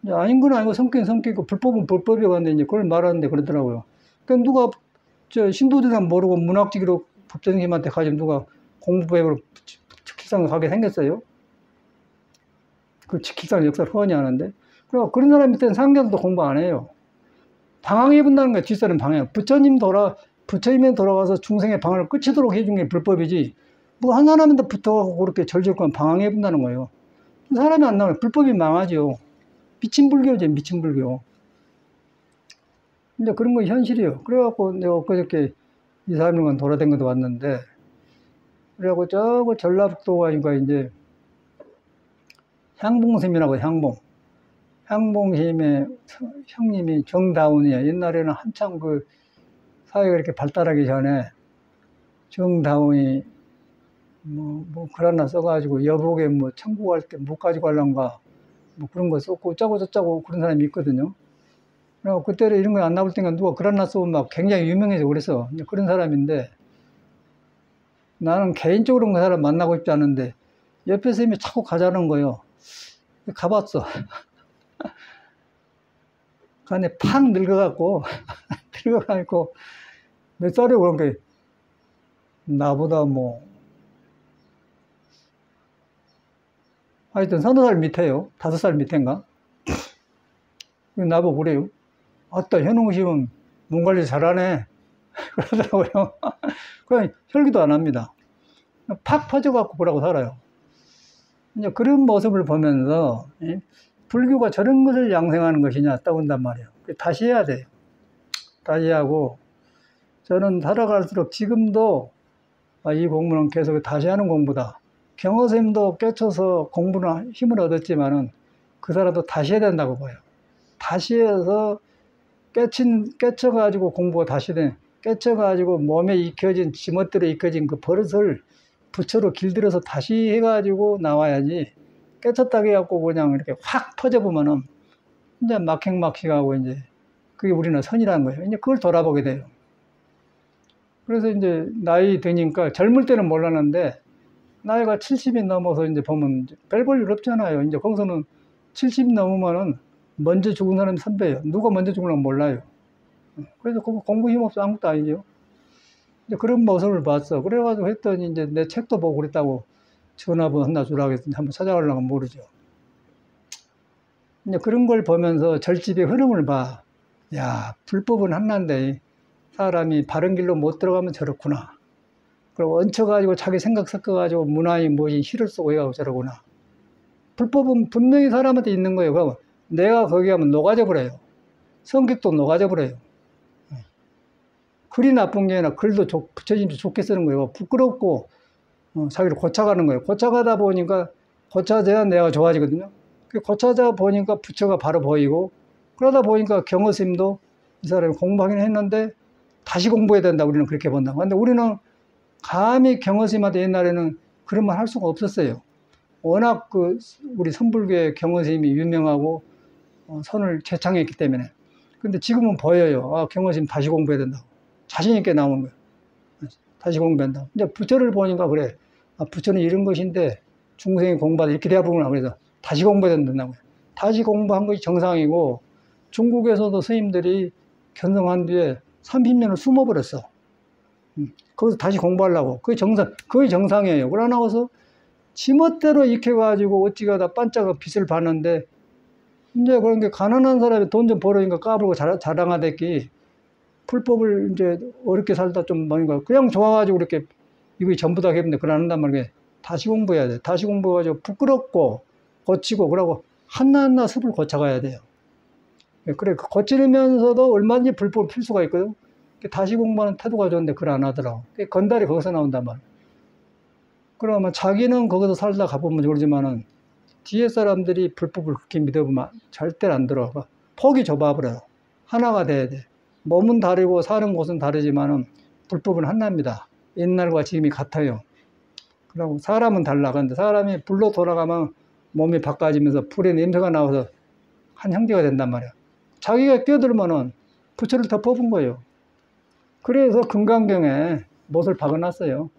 아닌 건 아니고 성격은 성격이고, 불법은 불법이고 하는데, 이제 그걸 말하는데 그러더라고요. 그러니까 누가, 신도대상 모르고 문학직으로 법적인 힘한테 가지면 누가 공부배우로 직기상 가게 생겼어요. 그 직기상 역사를 후원이 하는데. 그리고 그런 사람 밑에는 상견도 공부 안 해요. 방황해 본다는 거예요. 뒷사람 방황. 부처님에 돌아가서 중생의 방황을 끝이도록 해준 게 불법이지. 뭐 한 사람인데 붙어가고 그렇게 절절 거면 방황해 본다는 거예요. 사람이 안 나와요. 불법이 망하죠. 미친 불교죠, 미친 불교. 근데 그런 건 현실이에요. 그래갖고 내가 엊그저께 2, 3일간 돌아다닌 것도 왔는데, 그래갖고 저거 전라북도 가니까 이제 향봉스님이라고 향봉스님의 형님이 정다운이야. 옛날에는 한참 그 사회가 이렇게 발달하기 전에 정다운이 뭐 그라나 써가지고 여복에 뭐 천국 갈 때 못 가지고 갈란가 뭐 그런 거 썼고 짜고 저짜고 그런 사람이 있거든요. 그래서 그때는 이런 거 안 나올 때가 누가 그라나 쓰면 막 굉장히 유명해져 그래서 그런 사람인데, 나는 개인적으로 그 사람 만나고 싶지 않은데 옆에 선생님이 자꾸 가자는 거예요. 가봤어. 그 안에 팍 늙어갖고 몇 살이고 그런 게 나보다 뭐 하여튼 서너 살 밑에요. 5살 밑인가? 나보고 그래요. 아따, 현웅 씨는 몸 관리 잘하네. 그러더라고요. 그냥 혈기도 안 합니다. 팍 퍼져갖고 그러고 살아요. 이제 그런 모습을 보면서, 불교가 저런 것을 양생하는 것이냐 떠온단 말이에요. 다시 해야 돼요. 다시 하고, 저는 살아갈수록 지금도 이 공부는 계속 다시 하는 공부다. 경허쌤도 깨쳐서 공부는 힘을 얻었지만은 그 사람도 다시 해야 된다고 봐요. 다시 해서 깨쳐가지고 공부가 다시 깨쳐가지고 몸에 익혀진, 지멋대로 익혀진 그 버릇을 부처로 길들여서 다시 해가지고 나와야지, 깨쳤다고 해갖고 그냥 이렇게 확 퍼져보면은 이제 막행막식하고 이제 그게 우리는 선이라는 거예요. 이제 그걸 돌아보게 돼요. 그래서 이제 나이 드니까 젊을 때는 몰랐는데 나이가 70이 넘어서 이제 보면 별 볼 일 없잖아요. 이제 거기서는 70 넘으면은 먼저 죽은 사람이 선배예요. 누가 먼저 죽으려면 몰라요. 그래서 그거 공부 힘없어 아무것도 아니죠. 이제 그런 모습을 봤어. 그래가지고 했더니 이제 내 책도 보고 그랬다고 전화번호 하나 주라고 했더니 한번 찾아가려고 모르죠. 이제 그런 걸 보면서 절집의 흐름을 봐. 야, 불법은 한난데 사람이 바른 길로 못 들어가면 저렇구나. 그리고 얹혀가지고 자기 생각 섞어가지고 문화의 무엇이 실을 쓰고 해가지고 저러구나. 불법은 분명히 사람한테 있는 거예요. 그럼 내가 거기 가면 녹아져 버려요. 성격도 녹아져 버려요. 글이 나쁜 게 아니라 글도 부처님도 좋게 쓰는 거예요. 부끄럽고 자기를 고쳐가는 거예요. 고쳐가다 보니까 고쳐져야 내가 좋아지거든요. 고쳐다 보니까 부처가 바로 보이고, 그러다 보니까 경허스님도 이 사람이 공부하긴 했는데 다시 공부해야 된다, 우리는 그렇게 본다. 근데 우리는 감히 경허스님한테 옛날에는 그런 말 할 수가 없었어요. 워낙 우리 선불교의 경허스님이 유명하고 선을 제창했기 때문에. 근데 지금은 보여요. 아, 경허스님 다시 공부해야 된다고. 자신있게 나오는 거예요. 다시 공부한다고. 이제 부처를 보니까 그래. 아, 부처는 이런 것인데 중생이 공부하다 이렇게 돼보구나. 그래서 다시 공부해야 된다고요. 다시 공부한 것이 정상이고, 중국에서도 스님들이 견성한 뒤에 30년을 숨어버렸어. 거기서 다시 공부하려고. 그게 정상이에요. 그러나 와서 지멋대로 익혀가지고 어찌가다 반짝한 빛을 봤는데, 이제 그런 게 가난한 사람이 돈 좀 벌으니까 까불고 자랑하댔기, 불법을 이제 어렵게 살다 좀 뭔가 그냥 좋아가지고 이렇게 이거 전부 다 했는데 그러는단 말이에요. 다시 공부해야 돼. 다시 공부해가지고 부끄럽고 고치고 그러고 하나하나 습을 고쳐가야 돼요. 그래, 고치면서도 얼마든지 불법을 필 수가 있거든. 다시 공부하는 태도가 좋은데 그걸 안 하더라고. 건달이 거기서 나온단 말이야. 그러면 자기는 거기서 살다 가보면 모르지만은 뒤에 사람들이 불법을 그렇게 믿어보면 절대 안 들어가. 폭이 좁아버려요. 하나가 돼야 돼. 몸은 다르고 사는 곳은 다르지만은 불법은 하나입니다. 옛날과 지금이 같아요. 그리고 사람은 달라. 근데 사람이 불로 돌아가면 몸이 바꿔지면서 불의 냄새가 나와서 한 형제가 된단 말이야. 자기가 끼어들면은 부처를 더 뽑은 거예요. 그래서 금강경에 못을 박아놨어요.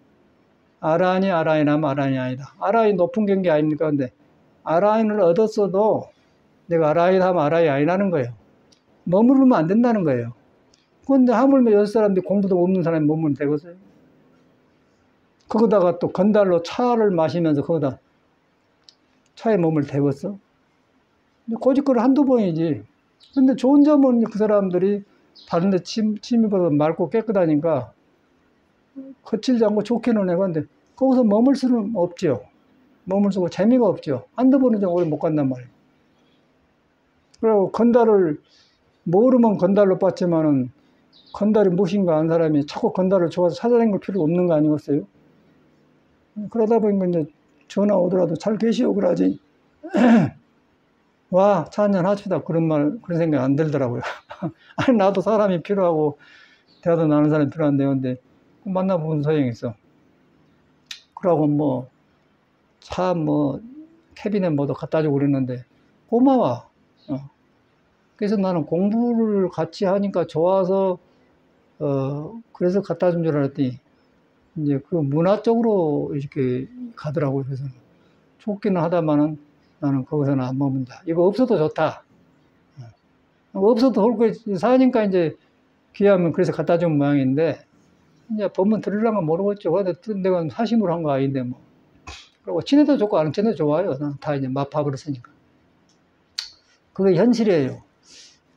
아라한이 아라한이라면 아라한이 아니다. 아라한이 높은 경계 아닙니까? 근데 아라한을 얻었어도 내가 아라한이다 하면 아라한이 아니라는 거예요. 머무르면 안 된다는 거예요. 그런데 하물며 여섯 사람들이 공부도 없는 사람이 머무르면 되겠어요? 거기다가 또 건달로 차를 마시면서 거기다 차에 몸을 대웠어? 고집거리 한두 번이지. 근데 좋은 점은 그 사람들이 다른 데 침입해서 맑고 깨끗하니까 거칠지 않고 좋게는 해봤는데 거기서 머물 수는 없죠. 머물 수가 재미가 없죠. 한두 번은 좀 오래 못 간단 말이에요. 그리고 건달을 모르면 건달로 봤지만은 건달이 무엇인가 안 사람이 자꾸 건달을 좋아서 찾아다닐 필요가 없는 거 아니겠어요? 그러다 보니까 이제 전화 오더라도 잘 계시오 그러지. 와, 차 한잔 합시다. 그런 생각 안 들더라고요. 아니, 나도 사람이 필요하고, 대화도 나누는 사람이 필요한데, 근데, 만나보면 소용이 있어. 그러고 차 캐비넷 뭐도 갖다 주고 그랬는데, 고마워. 그래서 나는 공부를 같이 하니까 좋아서, 그래서 갖다 준 줄 알았더니, 이제 그 문화 쪽으로 이렇게 가더라고요. 그래서 좋기는 하다마는 나는 거기서는 안 머문다. 이거 없어도 좋다. 없어도 홀고 사니까 이제 귀하면 그래서 갖다 준 모양인데, 이제 법문 들으려면 모르겠죠. 근데 내가 사심으로 한 거 아닌데 뭐. 그리고 친해도 좋고 안 친해도 좋아요. 나는 다 이제 맛봐버렸으니까. 그게 현실이에요.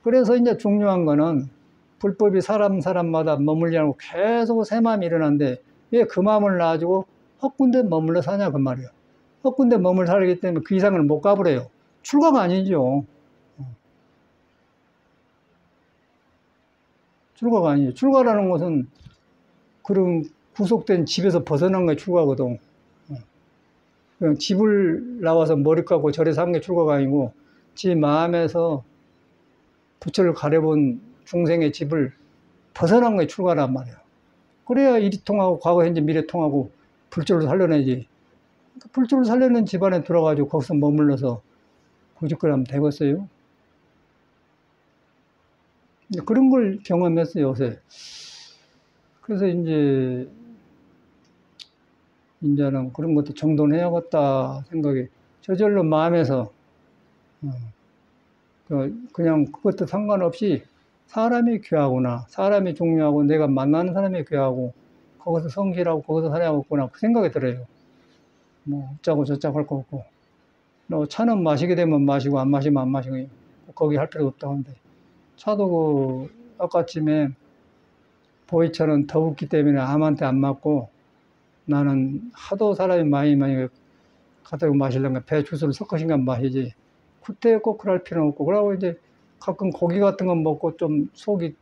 그래서 이제 중요한 거는 불법이 사람마다 머물지 않고 계속 새 마음이 일어나는데 왜 그 마음을 놔가지고 헛군데 머물러 사냐 그 말이에요. 헛군데 머물러 살기 때문에 그 이상을 못 가버려요. 출가가 아니죠. 출가가 아니죠. 출가라는 것은 그런 구속된 집에서 벗어난 게 출가거든. 그냥 집을 나와서 머리 감고 절에 산 게 출가가 아니고 지 마음에서 부처를 가려본 중생의 집을 벗어난 거에 출가란 말이야. 그래야 일이 통하고 과거, 현재, 미래 통하고 불조를 살려내지. 불조를 살려낸 집안에 들어가지고 거기서 머물러서 고집거리하면 되겠어요? 그런 걸 경험했어요, 요새. 그래서 이제는 그런 것도 정돈해야겠다 생각이 저절로 마음에서, 그냥 그것도 상관없이 사람이 귀하구나, 사람이 중요하고, 내가 만나는 사람이 귀하고, 거기서 성실하고, 거기서 살아야겠구나, 그 생각이 들어요. 뭐, 어쩌고 저쩌고 할 거 없고. 차는 마시게 되면 마시고, 안 마시면 안 마시고, 거기 할 필요 없다고 하는데. 차도 아까쯤에 보이차는 더웠기 때문에 암한테 안 맞고, 나는 하도 사람이 많이 갖다 마시려면 배 주스를 섞으신가 마시지. 그때 꼭 그럴 필요는 없고, 그러고 이제 가끔 고기 같은 거 먹고 좀 속이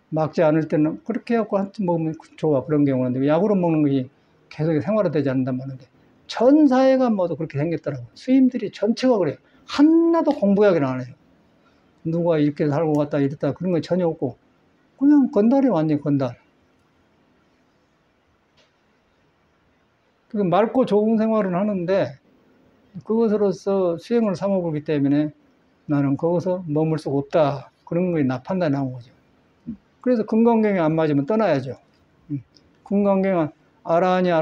막지 않을 때는 그렇게 해갖고 한번 먹으면 좋아. 그런 경우는. 약으로 먹는 것이 계속 생활화되지 않는단 말인데. 전 사회가 모두 그렇게 생겼더라고. 스님들이 전체가 그래요. 하나도 공부 이야기를 안 해요. 누가 이렇게 살고 갔다 이랬다 그런 거 전혀 없고, 그냥 건달이 완전히 건달. 맑고 좋은 생활을 하는데 그것으로서 수행을 삼아보기 때문에 나는 거기서 머물 수가 없다. 그런 거에 나 판단이 나온 거죠. 그래서 금강경에 안 맞으면 떠나야죠. 금강경은 아라는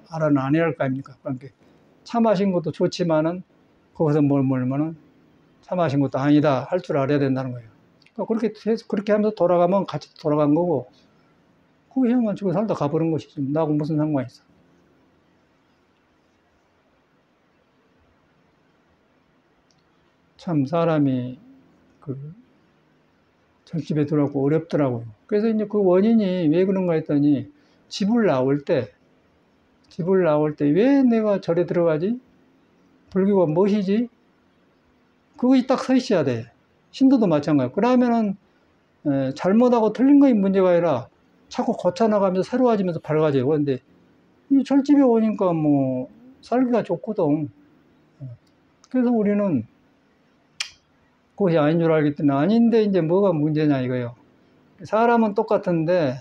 아니랄 거 아닙니까? 그러니까 차 마신 것도 좋지만은 거기서 머물면은 차 마신 것도 아니다 할 줄 알아야 된다는 거예요. 그러니까 그렇게 하면서 돌아가면 같이 돌아간 거고, 그 형만 주고 살다 가버린 것이지. 나하고 무슨 상관이 있어. 참 사람이 절집에 들어가고 어렵더라고요. 그래서 이제 그 원인이 왜 그런가 했더니 집을 나올 때 왜 내가 절에 들어가지? 불교가 무엇이지? 그것이 딱 서 있어야 돼. 신도도 마찬가지고. 그러면은 잘못하고 틀린 거에 문제가 아니라 자꾸 고쳐나가면서 새로워지면서 밝아져요. 그런데 이 절집에 오니까 뭐 살기가 좋거든. 그래서 우리는 그것이 아닌 줄 알기 때문에 아닌데 이제 뭐가 문제냐 이거예요. 사람은 똑같은데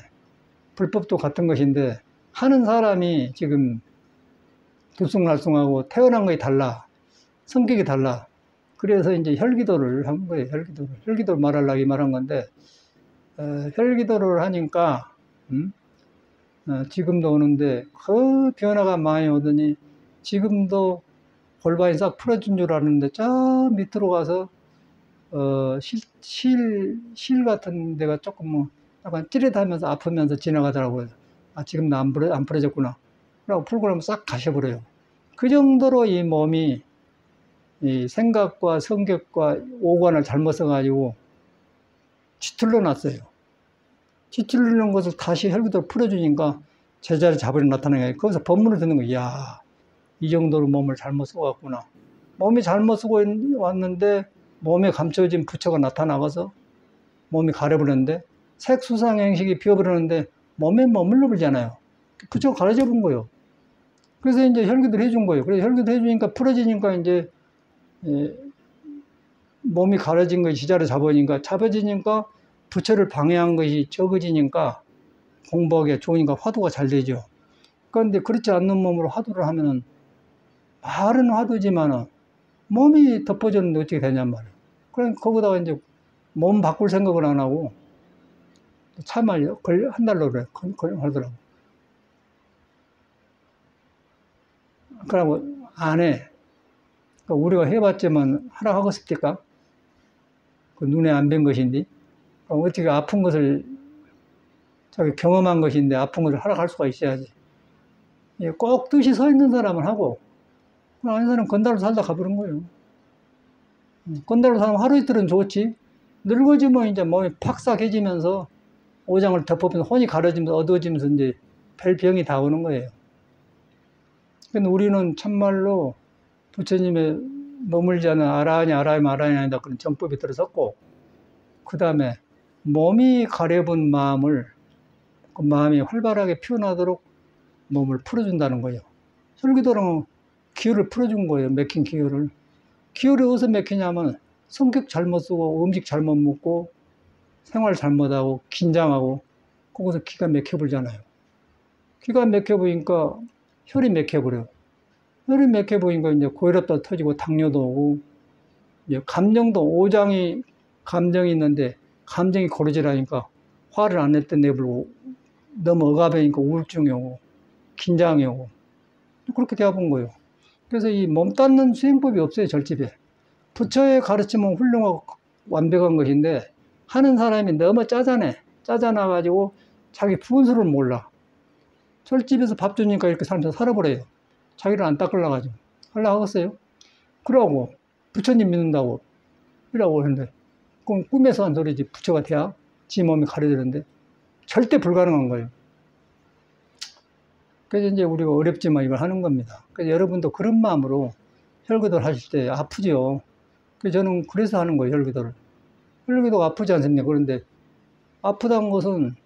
불법도 같은 것인데 하는 사람이 지금 들쑥날쑥하고 태어난 것이 달라. 성격이 달라. 그래서 이제 혈기도를 한 거예요. 혈기도를 말하려고 말한 건데, 혈기도를 하니까 지금도 오는데 그 변화가 많이 오더니 지금도 골반이 싹 풀어진 줄 알았는데 저 밑으로 가서 실 같은 데가 조금 뭐 약간 찌릿하면서 아프면서 지나가더라고요. 아, 지금도 안 풀어졌구나. 그러고 풀고 나면 싹 가셔버려요. 그 정도로 이 몸이 이 생각과 성격과 오관을 잘못 써가지고 뒤틀러 놨어요. 뒤틀리는 것을 다시 혈기도로 풀어주니까 제자리 잡으려 나타나는 거예요. 거기서 법문을 듣는 거예요. 이야, 이 정도로 몸을 잘못 써왔구나. 몸이 잘못 쓰고 왔는데 몸에 감춰진 부처가 나타나가서 몸이 가려버렸는데 색수상 행식이 비어버렸는데 몸에 머물러 버리잖아요. 부처가 가려져 본 거예요. 그래서 이제 혈기도를 해준 거예요. 그래서 혈기도 해주니까 풀어지니까 이제 몸이 가려진 것이 제자리 잡아지니까 부처를 방해한 것이 적어지니까 공부하기가 좋으니까 화두가 잘 되죠. 그런데 그렇지 않는 몸으로 화두를 하면은 말은 화두지만은 몸이 덮어졌는데 어떻게 되냔 말이에요. 그러니까 거기다가 이제 몸 바꿀 생각을 안 하고 참아요. 한 달로 그래. 하더라고. 그러고 안 해. 그러니까 우리가 해봤지만 하라 하겠습니까? 그 눈에 안 뵌 것인데. 어떻게 아픈 것을 자기 경험한 것인데 아픈 것을 하라 할 수가 있어야지. 꼭 뜻이 서 있는 사람은 하고, 아닌 사람은 건달로 살다 가버린 거예요. 건달로 살면 하루 이틀은 좋지. 늙어지면 이제 몸이 팍싹해지면서 오장을 덮어보면서 혼이 가려지면서 어두워지면서 이제 별병이 다 오는 거예요. 근데 우리는 참말로 부처님의 머물지 않은 아라하니 아니다 그런 정법이 들어섰고, 그 다음에 몸이 가려본 마음을 그 마음이 활발하게 피어나도록 몸을 풀어준다는 거예요. 혈기도는 기혈을 풀어준 거예요. 맥힌 기혈을. 기혈이 어디서 막히냐면 성격 잘못 쓰고 음식 잘못 먹고 생활 잘못하고 긴장하고 거기서 기가 막혀버리잖아요. 기가 막혀버리니까 혈이 막혀버려요. 혈이 막혀버리니까 이제 고혈압도 터지고 당뇨도 오고 이제 감정도 오장이 감정이 있는데 감정이 고르지라니까 화를 안 냈던 내불고 너무 억압하니까 우울증이 오고 긴장이 오고 그렇게 되어본 거예요. 그래서 이 몸 닦는 수행법이 없어요, 절집에. 부처의 가르침은 훌륭하고 완벽한 것인데 하는 사람이 너무 짜잖아가지고 자기 분수를 몰라. 절집에서 밥 주니까 이렇게 사람들 살아버려요. 자기를 안 닦으려고 하죠. 하려고 하겠어요? 그러고 부처님 믿는다고 이라고 하는데 그럼 꿈에서 한 소리지 부처가 돼야 지 몸이 가려지는데 절대 불가능한 거예요. 그래서 이제 우리가 어렵지만 이걸 하는 겁니다. 그래서 여러분도 그런 마음으로 혈기도를 하실 때 아프죠. 그래서 저는 그래서 하는 거예요, 혈기도를. 혈기도가 아프지 않습니까? 그런데 아프다는 것은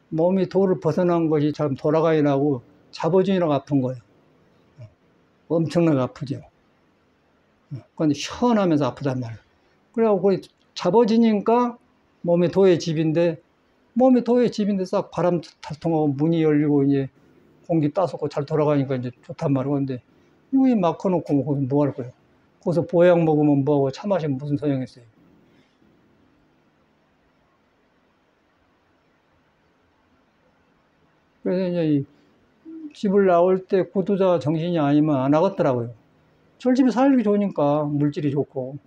몸이 도를 벗어난 것이 참 돌아가야 하고 잡아주느라고 아픈 거예요. 엄청나게 아프죠. 그런데 시원하면서 아프단 말이에요. 그래갖고 잡아지니까 몸이 도의 집인데 싹 바람 잘 통하고 문이 열리고 이제 공기 따숩고 잘 돌아가니까 이제 좋단 말이에요. 근데 이거 막혀놓고 거기서 뭐 할 거예요? 거기서 보약 먹으면 뭐하고 차 마시면 무슨 소용이 있어요? 그래서 이제 이 집을 나올 때 구두자 정신이 아니면 안 하겠더라고요. 절집에 살기 좋으니까 물질이 좋고.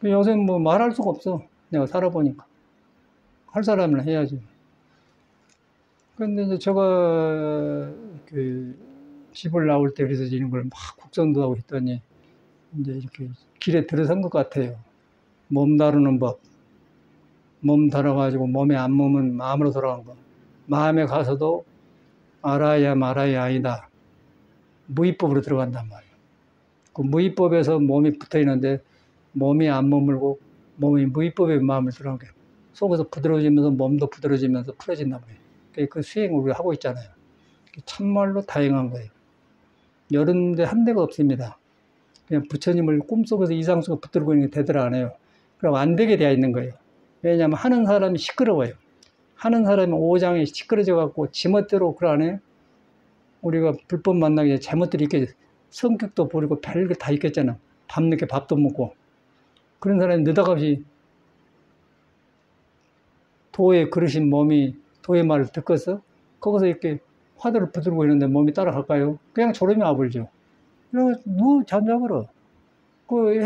요새 뭐 말할 수가 없어. 내가 살아보니까. 할 사람은 해야지. 그런데 이제 제가 그 집을 나올 때 그래서 이런 걸 막 국선도 하고 했더니 이제 이렇게 길에 들어선 것 같아요. 몸 다루는 법. 몸 다뤄가지고 몸에 안 몸은 마음으로 돌아가는 거. 마음에 가서도 알아야 말아야 아니다. 무의법으로 들어간단 말이에요. 그 무의법에서 몸이 붙어 있는데 몸이 안 머물고 몸이 무의법의 마음을 들어간 거예요. 속에서 부드러워지면서 몸도 부드러워지면서 풀어진단 말이에요. 그 수행을 우리가 하고 있잖아요. 참말로 다행한 거예요. 이런 데 한 대가 없습니다. 그냥 부처님을 꿈속에서 이상수가 붙들고 있는 게 되더라 안 해요. 그럼 안 되게 되어 있는 거예요. 왜냐하면 하는 사람이 시끄러워요. 하는 사람이 오장이 시끄러져 갖고 지멋대로 그러네. 우리가 불법 만나기 전에 잘못들이 있겠지. 성격도 부리고 별거 다 있겠잖아. 밤늦게 밥도 먹고. 그런 사람이 느닷없이 도에 그러신 몸이 도의 말을 듣고서 거기서 이렇게 화두를 붙들고 있는데 몸이 따라갈까요? 그냥 졸음이 와버리죠. 그래서 누워 잠자버려. 그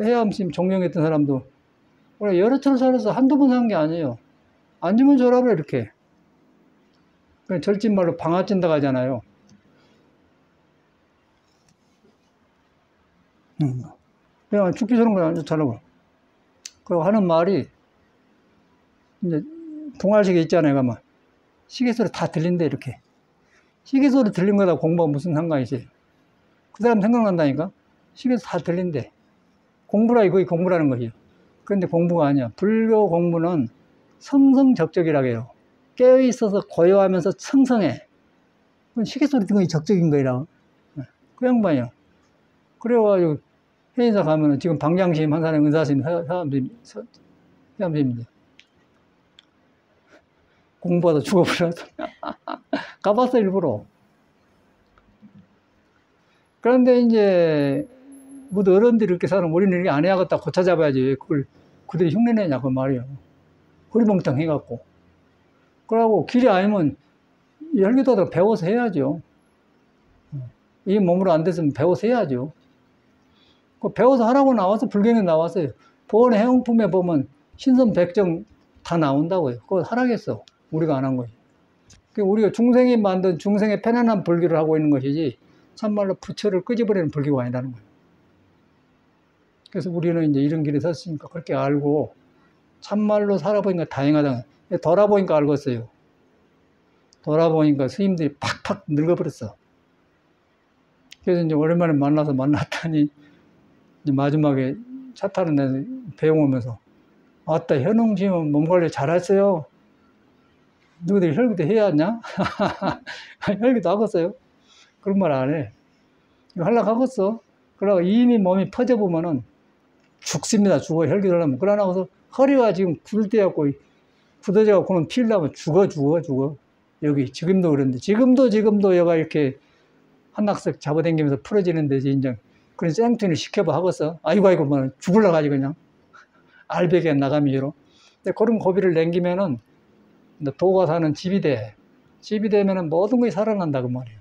해암심 종명했던 사람도 원래 여러 차례 살아서 한두 번 산 게 아니에요. 앉으면 졸아버려 이렇게. 절집말로 방아찐다고 하잖아요. 그냥 죽기 전에 그냥 앉아자라고. 그리고 하는 말이 이제 동화식에 있잖아요. 가만 시계 소리 다 들린대 이렇게. 시계 소리 들린 거다 공부하고 무슨 상관이 있어요? 그 사람 생각난다니까. 시계 소리 다 들린대. 공부라 이거 공부라는 것이요. 그런데 공부가 아니야. 불교 공부는 성성적적이라고 해요. 깨어있어서 고요하면서 청성해. 시계 소리 듣는 게 적적인 거라. 그 양반이야. 그래가지고 해인사 가면은 지금 방장심 한 사람 은사심 회암심인데 공부하다 죽어버려서 가봤어 일부러. 그런데 이제 모두 어른들이 이렇게 사는 우리는 이렇게 안 해야겠다 고쳐 잡아야지 그걸 그들이 흉내내냐 그 말이에요. 허리멍텅 해갖고. 그러고 길이 아니면 혈기도도 배워서 해야죠. 이 몸으로 안 됐으면 배워서 해야죠. 그 배워서 하라고 나와서 불경에 나왔어요. 보원 해용품에 보면 신선백정 다 나온다고요. 그거 하라겠어. 우리가 안 한 거지. 우리가 중생이 만든 중생의 편안한 불교를 하고 있는 것이지 참말로 부처를 끄집어내는 불교가 아니라는 거예요. 그래서 우리는 이제 이런 길에 섰으니까 그렇게 알고 참말로 살아보니까 다행하다. 돌아보니까 알겠어요. 돌아보니까 스님들이 팍팍 늙어버렸어. 그래서 이제 오랜만에 만났더니 이제 마지막에 차 타는 데 배웅 오면서 아따 현웅 씨는 몸 관리 잘했어요. 너희들 혈기도 해야 하냐? 혈기도 하겠어요? 그런 말 안 해. 이거 하려고 하겠어? 그러고 이미 몸이 퍼져보면은 죽습니다. 죽어, 혈기를 하려면. 그러나서 허리가 지금 굳어져갖고, 굳어져갖고는 피려면 죽어. 여기, 지금도 그런데. 지금도 얘가 이렇게 한낙석 잡아당기면서 풀어지는데, 이제 그런 생뚱이를 시켜봐 하겠어? 아이고, 뭐, 죽을라 가지, 그냥. 알배기에 나가미로. 근데 그런 고비를 남기면은, 도가 사는 집이 돼. 집이 되면은 모든 것이 살아난다, 그 말이에요.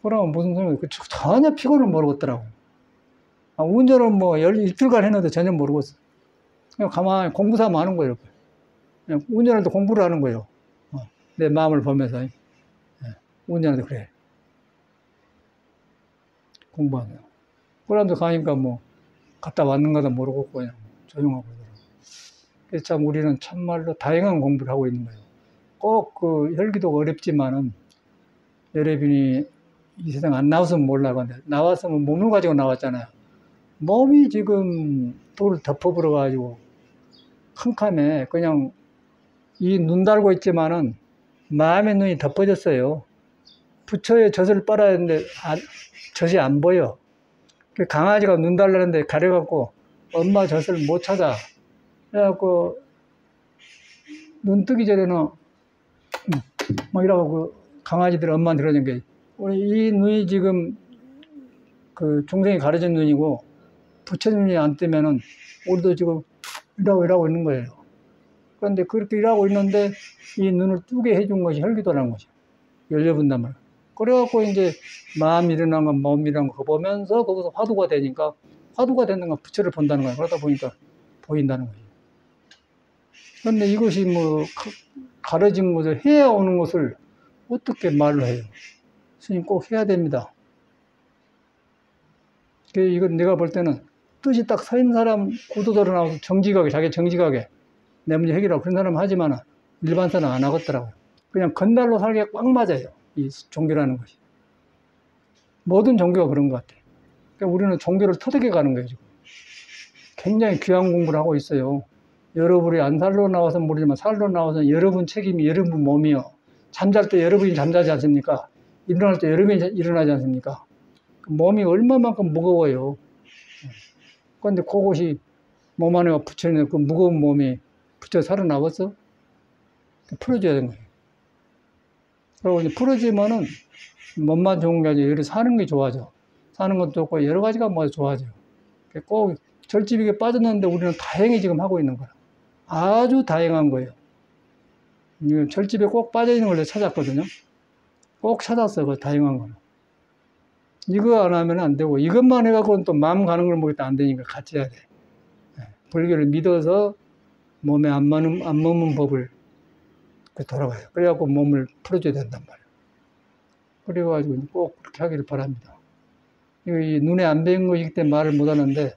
그러면 무슨 소용이야. 전혀 피곤을 모르겠더라고. 운전은 뭐, 일주일간 했는데 전혀 모르겠어. 그냥 가만히 공부삼아 하는 거예요. 그냥 운전할 때 공부를 하는 거예요. 내 마음을 보면서. 운전할 때 그래. 공부하면. 그러면서 가니까 뭐, 갔다 왔는가도 모르고 그냥 조용하고 그러더라고. 그래서 참 우리는 참말로 다양한 공부를 하고 있는 거예요. 꼭 그 혈기도가 어렵지만은 여러분이 이 세상 안 나왔으면 몰라. 근데 나왔으면 몸을 가지고 나왔잖아요. 몸이 지금 돌을 덮어버려가지고 캄캄해. 그냥 이 눈 달고 있지만은 마음의 눈이 덮어졌어요. 부처의 젖을 빨아야 하는데 젖이 안 보여. 강아지가 눈 달라는데 가려갖고 엄마 젖을 못 찾아. 그래갖고 눈 뜨기 전에는 막 이러고 그 강아지들 엄마한테 그러는 게 우리 이 눈이 지금 그 중생이 가려진 눈이고 부처 눈이 안 뜨면은 우리도 지금 일하고 있는 거예요. 그런데 그렇게 일하고 있는데 이 눈을 뜨게 해준 것이 혈기도라는 거죠. 열려본단 말이에요. 그래갖고 이제 마음이 일어난 건 몸이 일어난 거 보면서 거기서 화두가 되니까 화두가 되는 건 부처를 본다는 거예요. 그러다 보니까 보인다는 거예요. 그런데 이것이 뭐 가려진 것을 해야 오는 것을 어떻게 말을 해요? 스님 꼭 해야 됩니다. 이건 내가 볼 때는 뜻이 딱 서 있는 사람 구도대로 나와서 정직하게, 자기 정직하게 내 문제 해결하고 그런 사람 하지만 일반 사람 안 하겠더라고요. 그냥 건달로 살기에 꽉 맞아요. 이 종교라는 것이. 모든 종교가 그런 것 같아요. 그러니까 우리는 종교를 터득해 가는 거예요, 지금. 굉장히 귀한 공부를 하고 있어요. 여러분이 안 살로 나와서 모르지만 살로 나와서 여러분 책임이 여러분 몸이요. 잠잘 때 여러분이 잠자지 않습니까? 일어날 때 여러분이 일어나지 않습니까? 몸이 얼마만큼 무거워요. 그런데 그것이 몸 안에 붙여있는 그 무거운 몸이 붙여 살아나겠어? 풀어줘야 되는 거예요. 그리고 이제 풀어지면은 몸만 좋은 게 아니라 여러 사는 게 좋아져. 사는 것도 좋고 여러 가지가 뭐 좋아져요. 꼭 절집에게 빠졌는데 우리는 다행히 지금 하고 있는 거야. 아주 다행한 거예요. 절집에 꼭 빠져있는 걸 찾았거든요. 꼭 찾았어요. 그 다행한 거는. 이거 안 하면 안 되고, 이것만 해갖고는 또 마음 가는 걸 모르겠다 안 되니까 같이 해야 돼. 불교를 믿어서 몸에 안 머문 법을 돌아가요. 그래갖고 몸을 풀어줘야 된단 말이에요. 그래가지고 꼭 그렇게 하기를 바랍니다. 이 눈에 안 배인 것이기 때문에 말을 못 하는데,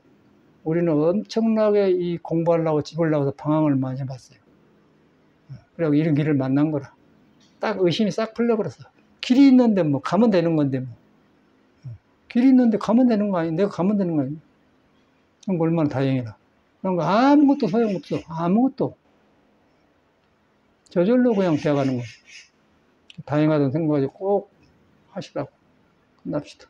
우리는 엄청나게 이 공부하려고 집을 나와서 방황을 많이 해봤어요. 그래갖고 이런 길을 만난 거라. 딱 의심이 싹 풀려버렸어. 길이 있는데 뭐 가면 되는 건데 뭐. 길이 있는데 가면 되는 거 아니야? 내가 가면 되는 거 아니야? 그런 거 얼마나 다행이라. 그런 거 아무것도 소용없어. 아무것도. 저절로 그냥 되어가는 거야. 다행하다는 생각을 꼭 하시라고. 끝납시다.